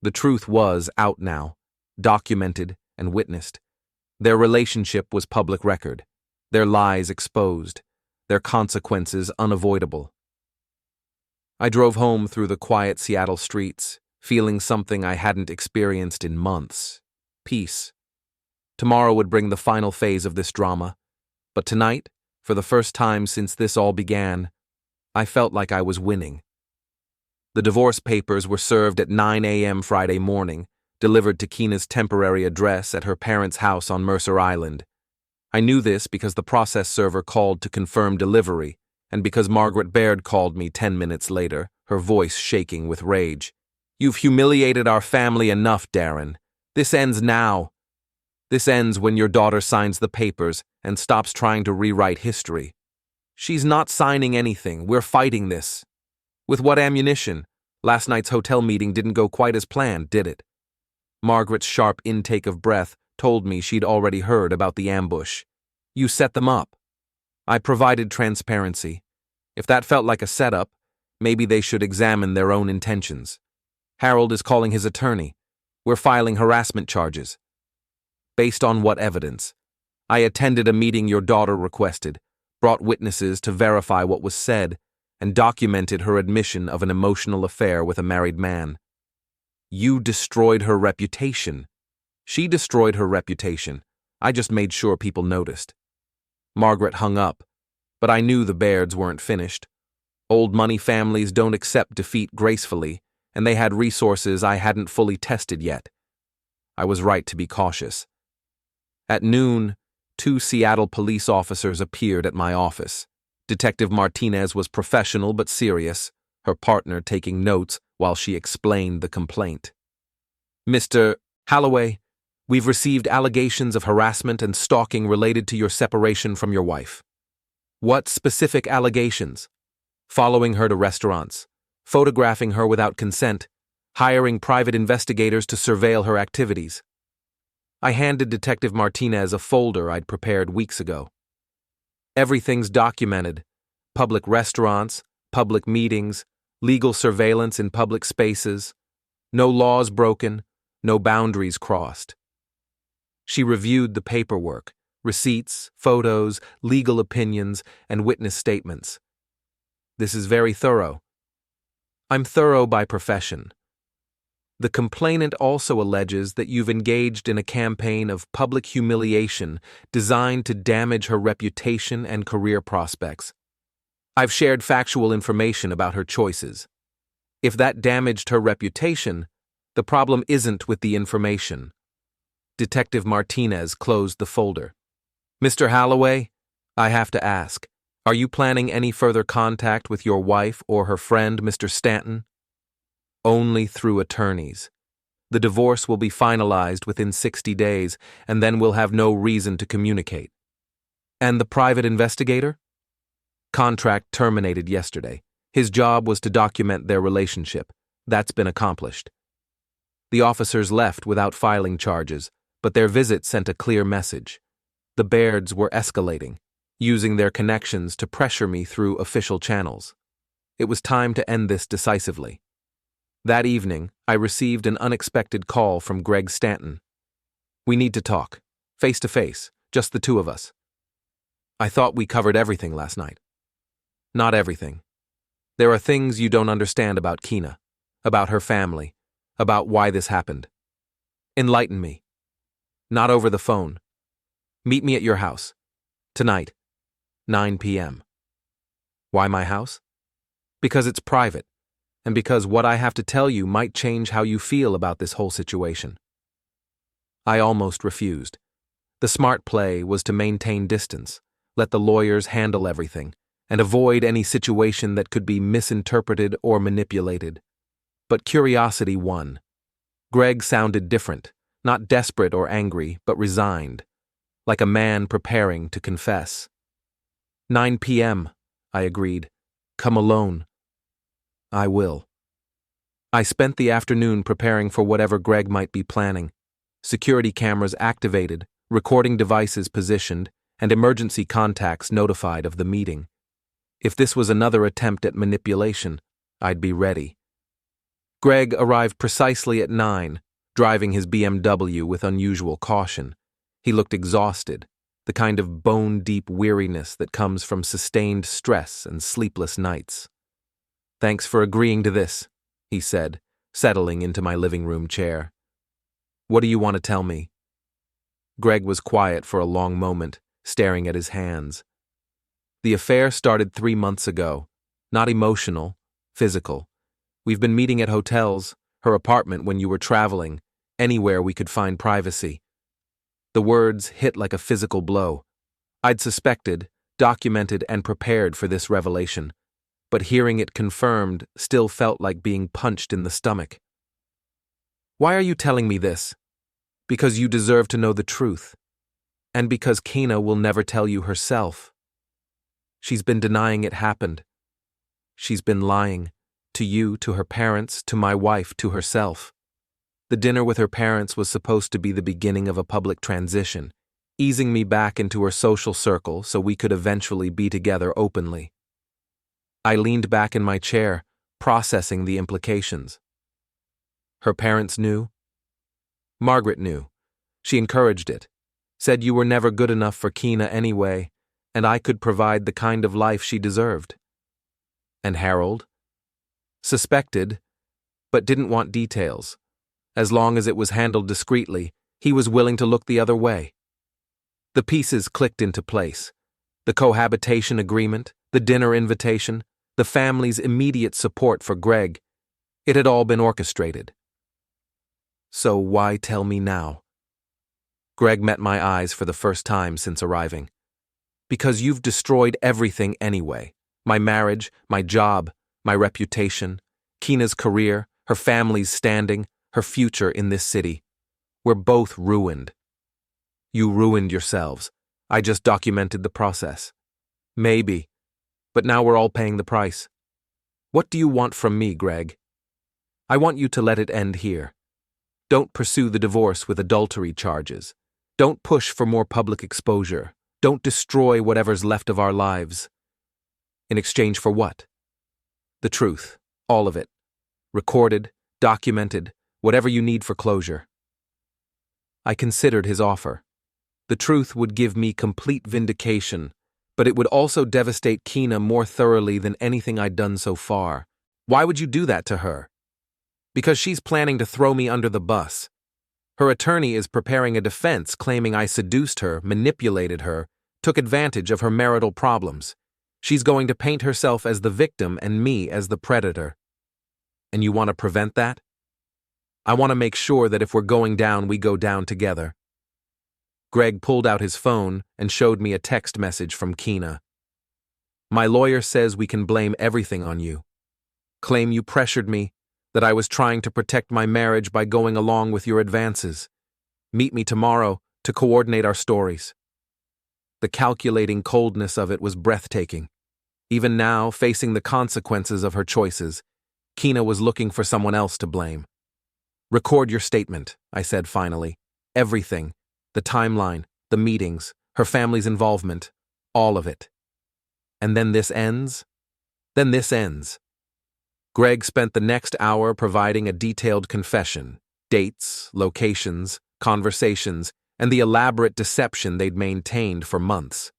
The truth was out now, documented and witnessed. Their relationship was public record, their lies exposed, their consequences unavoidable. I drove home through the quiet Seattle streets, feeling something I hadn't experienced in months. Peace. Tomorrow would bring the final phase of this drama, but tonight, for the first time since this all began, I felt like I was winning. The divorce papers were served at 9 a.m. Friday morning, delivered to Keena's temporary address at her parents' house on Mercer Island. I knew this because the process server called to confirm delivery, and because Margaret Baird called me 10 minutes later, her voice shaking with rage. You've humiliated our family enough, Darren. This ends now. This ends when your daughter signs the papers and stops trying to rewrite history. She's not signing anything. We're fighting this. With what ammunition? Last night's hotel meeting didn't go quite as planned, did it? Margaret's sharp intake of breath told me she'd already heard about the ambush. You set them up. I provided transparency. If that felt like a setup, maybe they should examine their own intentions. Harold is calling his attorney. We're filing harassment charges. Based on what evidence? I attended a meeting your daughter requested, brought witnesses to verify what was said, and documented her admission of an emotional affair with a married man. You destroyed her reputation. She destroyed her reputation. I just made sure people noticed. Margaret hung up, but I knew the Bairds weren't finished. Old money families don't accept defeat gracefully, and they had resources I hadn't fully tested yet. I was right to be cautious. At noon, 2 Seattle police officers appeared at my office. Detective Martinez was professional but serious, her partner taking notes while she explained the complaint. Mr. Halloway, we've received allegations of harassment and stalking related to your separation from your wife. What specific allegations? Following her to restaurants, photographing her without consent, hiring private investigators to surveil her activities. I handed Detective Martinez a folder I'd prepared weeks ago. Everything's documented. Public restaurants, public meetings, legal surveillance in public spaces, no laws broken, no boundaries crossed. She reviewed the paperwork, receipts, photos, legal opinions, and witness statements. This is very thorough. I'm thorough by profession. The complainant also alleges that you've engaged in a campaign of public humiliation designed to damage her reputation and career prospects. I've shared factual information about her choices. If that damaged her reputation, the problem isn't with the information. Detective Martinez closed the folder. Mr. Halloway, I have to ask, are you planning any further contact with your wife or her friend, Mr. Stanton? Only through attorneys. The divorce will be finalized within 60 days, and then we'll have no reason to communicate. And the private investigator? Contract terminated yesterday. His job was to document their relationship. That's been accomplished. The officers left without filing charges, but their visit sent a clear message. The Bairds were escalating, using their connections to pressure me through official channels. It was time to end this decisively. That evening, I received an unexpected call from Greg Stanton. We need to talk, face to face, just the two of us. I thought we covered everything last night. Not everything. There are things you don't understand about Keena, about her family, about why this happened. Enlighten me. Not over the phone. Meet me at your house. Tonight, 9 p.m. Why my house? Because it's private, and because what I have to tell you might change how you feel about this whole situation. I almost refused. The smart play was to maintain distance, let the lawyers handle everything, and avoid any situation that could be misinterpreted or manipulated. But curiosity won. Greg sounded different, not desperate or angry, but resigned, like a man preparing to confess. 9 p.m., I agreed. Come alone. I will. I spent the afternoon preparing for whatever Greg might be planning. Security cameras activated, recording devices positioned, and emergency contacts notified of the meeting. If this was another attempt at manipulation, I'd be ready. Greg arrived precisely at 9, driving his BMW with unusual caution. He looked exhausted, the kind of bone-deep weariness that comes from sustained stress and sleepless nights. Thanks for agreeing to this, he said, settling into my living room chair. What do you want to tell me? Greg was quiet for a long moment, staring at his hands. The affair started 3 months ago. Not emotional, physical. We've been meeting at hotels, her apartment when you were traveling, anywhere we could find privacy. The words hit like a physical blow. I'd suspected, documented, and prepared for this revelation, but hearing it confirmed still felt like being punched in the stomach. Why are you telling me this? Because you deserve to know the truth, and because Keena will never tell you herself. She's been denying it happened. She's been lying, to you, to her parents, to my wife, to herself. The dinner with her parents was supposed to be the beginning of a public transition, easing me back into her social circle so we could eventually be together openly. I leaned back in my chair, processing the implications. Her parents knew? Margaret knew. She encouraged it, said you were never good enough for Keena anyway, and I could provide the kind of life she deserved. And Harold? Suspected, but didn't want details. As long as it was handled discreetly, he was willing to look the other way. The pieces clicked into place. The cohabitation agreement, the dinner invitation, the family's immediate support for Greg. It had all been orchestrated. So why tell me now? Greg met my eyes for the first time since arriving. Because you've destroyed everything anyway. My marriage, my job, my reputation, Keena's career, her family's standing, her future in this city. We're both ruined. You ruined yourselves. I just documented the process. Maybe. But now we're all paying the price. What do you want from me, Greg? I want you to let it end here. Don't pursue the divorce with adultery charges. Don't push for more public exposure. Don't destroy whatever's left of our lives. In exchange for what? The truth. All of it. Recorded, documented, whatever you need for closure. I considered his offer. The truth would give me complete vindication, but it would also devastate Keena more thoroughly than anything I'd done so far. Why would you do that to her? Because she's planning to throw me under the bus. Her attorney is preparing a defense claiming I seduced her, manipulated her, took advantage of her marital problems. She's going to paint herself as the victim and me as the predator. And you want to prevent that? I want to make sure that if we're going down, we go down together. Greg pulled out his phone and showed me a text message from Keena. My lawyer says we can blame everything on you. Claim you pressured me, that I was trying to protect my marriage by going along with your advances. Meet me tomorrow to coordinate our stories. The calculating coldness of it was breathtaking. Even now, facing the consequences of her choices, Keena was looking for someone else to blame. Record your statement, I said finally. Everything. The timeline, the meetings, her family's involvement, all of it. And then this ends? Then this ends. Greg spent the next hour providing a detailed confession, dates, locations, conversations, and the elaborate deception they'd maintained for months.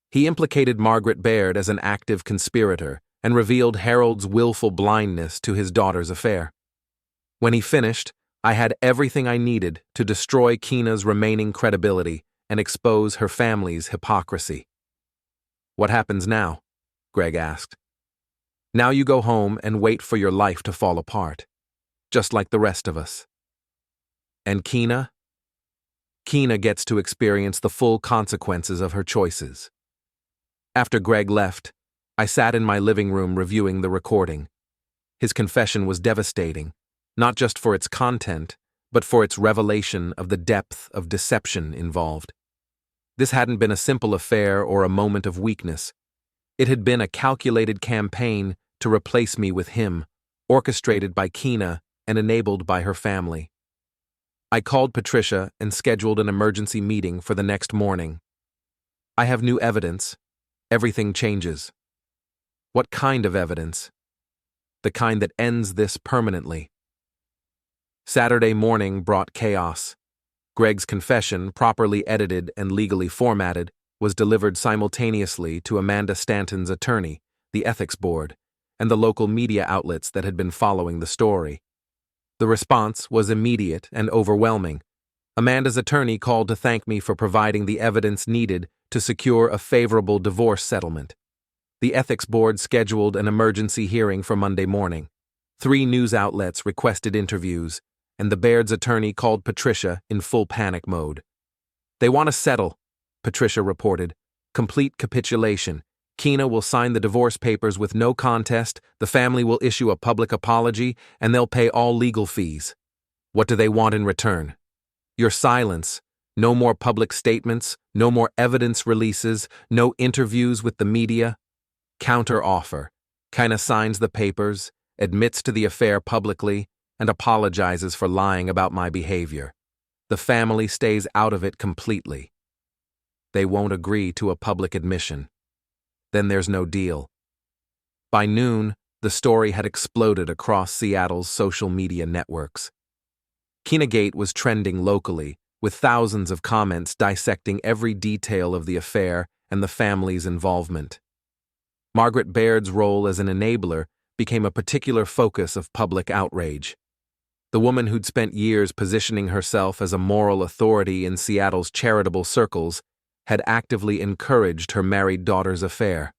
He implicated Margaret Baird as an active conspirator and revealed Harold's willful blindness to his daughter's affair. When he finished, I had everything I needed to destroy Keena's remaining credibility and expose her family's hypocrisy. What happens now? Greg asked. Now you go home and wait for your life to fall apart, just like the rest of us. And Keena? Keena gets to experience the full consequences of her choices. After Greg left, I sat in my living room reviewing the recording. His confession was devastating, not just for its content, but for its revelation of the depth of deception involved. This hadn't been a simple affair or a moment of weakness. It had been a calculated campaign to replace me with him, orchestrated by Keena and enabled by her family. I called Patricia and scheduled an emergency meeting for the next morning. I have new evidence. Everything changes. What kind of evidence? The kind that ends this permanently. Saturday morning brought chaos. Greg's confession, properly edited and legally formatted, was delivered simultaneously to Amanda Stanton's attorney, the ethics board, and the local media outlets that had been following the story. The response was immediate and overwhelming. Amanda's attorney called to thank me for providing the evidence needed to secure a favorable divorce settlement. The ethics board scheduled an emergency hearing for Monday morning. 3 news outlets requested interviews, and the Baird's attorney called Patricia in full panic mode. They want to settle, Patricia reported. Complete capitulation. Keena will sign the divorce papers with no contest, the family will issue a public apology, and they'll pay all legal fees. What do they want in return? Your silence. No more public statements, no more evidence releases, no interviews with the media. Counter offer. Keena signs the papers, admits to the affair publicly, and apologizes for lying about my behavior. The family stays out of it completely. They won't agree to a public admission. Then there's no deal. By noon, the story had exploded across Seattle's social media networks. Keenagate was trending locally, with thousands of comments dissecting every detail of the affair and the family's involvement. Margaret Baird's role as an enabler became a particular focus of public outrage. The woman who'd spent years positioning herself as a moral authority in Seattle's charitable circles had actively encouraged her married daughter's affair.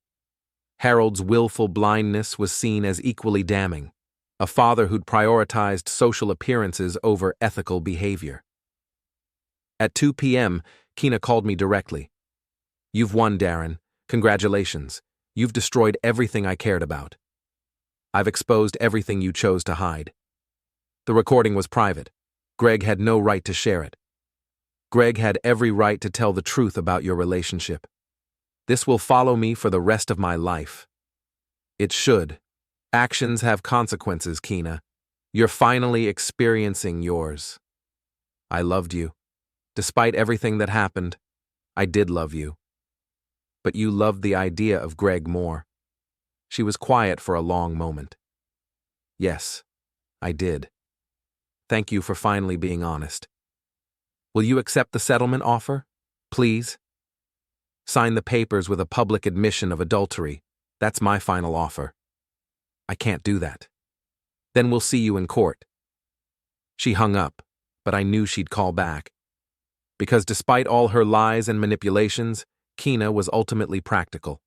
Harold's willful blindness was seen as equally damning, a father who'd prioritized social appearances over ethical behavior. At 2 p.m., Keena called me directly. "You've won, Darren. Congratulations. You've destroyed everything I cared about. I've exposed everything you chose to hide." The recording was private. Greg had no right to share it. Greg had every right to tell the truth about your relationship. This will follow me for the rest of my life. It should. Actions have consequences, Keena. You're finally experiencing yours. I loved you. Despite everything that happened, I did love you. But you loved the idea of Greg more. She was quiet for a long moment. Yes, I did. Thank you for finally being honest. Will you accept the settlement offer? Please? Sign the papers with a public admission of adultery. That's my final offer. I can't do that. Then we'll see you in court. She hung up, but I knew she'd call back. Because despite all her lies and manipulations, Keena was ultimately practical.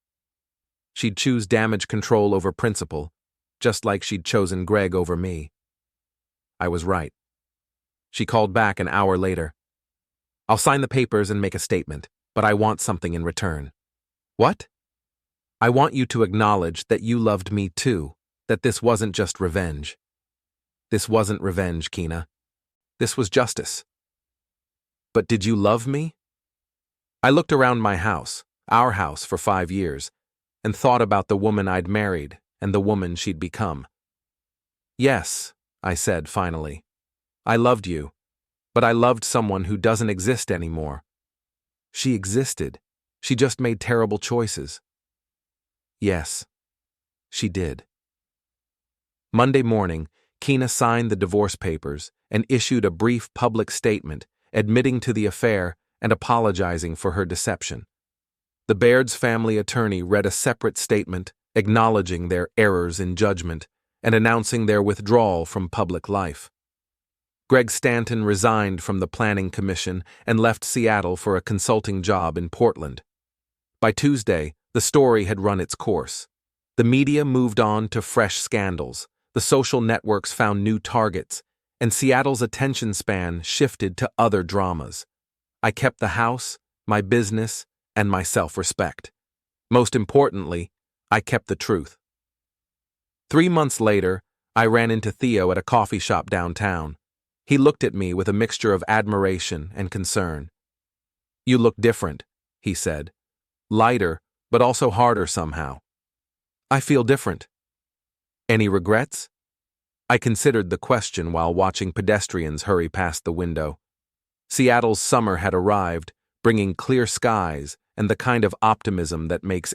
She'd choose damage control over principle, just like she'd chosen Greg over me. I was right. She called back an hour later. I'll sign the papers and make a statement, but I want something in return. What? I want you to acknowledge that you loved me too, that this wasn't just revenge. This wasn't revenge, Keena. This was justice. But did you love me? I looked around my house, our house for 5 years, and thought about the woman I'd married and the woman she'd become. Yes, I said finally. I loved you, but I loved someone who doesn't exist anymore. She existed. She just made terrible choices. Yes, she did. Monday morning, Keena signed the divorce papers and issued a brief public statement admitting to the affair and apologizing for her deception. The Baird's family attorney read a separate statement acknowledging their errors in judgment and announcing their withdrawal from public life. Greg Stanton resigned from the Planning Commission and left Seattle for a consulting job in Portland. By Tuesday, the story had run its course. The media moved on to fresh scandals, the social networks found new targets, and Seattle's attention span shifted to other dramas. I kept the house, my business, and my self-respect. Most importantly, I kept the truth. 3 months later, I ran into Theo at a coffee shop downtown. He looked at me with a mixture of admiration and concern. You look different, he said. Lighter, but also harder somehow. I feel different. Any regrets? I considered the question while watching pedestrians hurry past the window. Seattle's summer had arrived, bringing clear skies and the kind of optimism that makes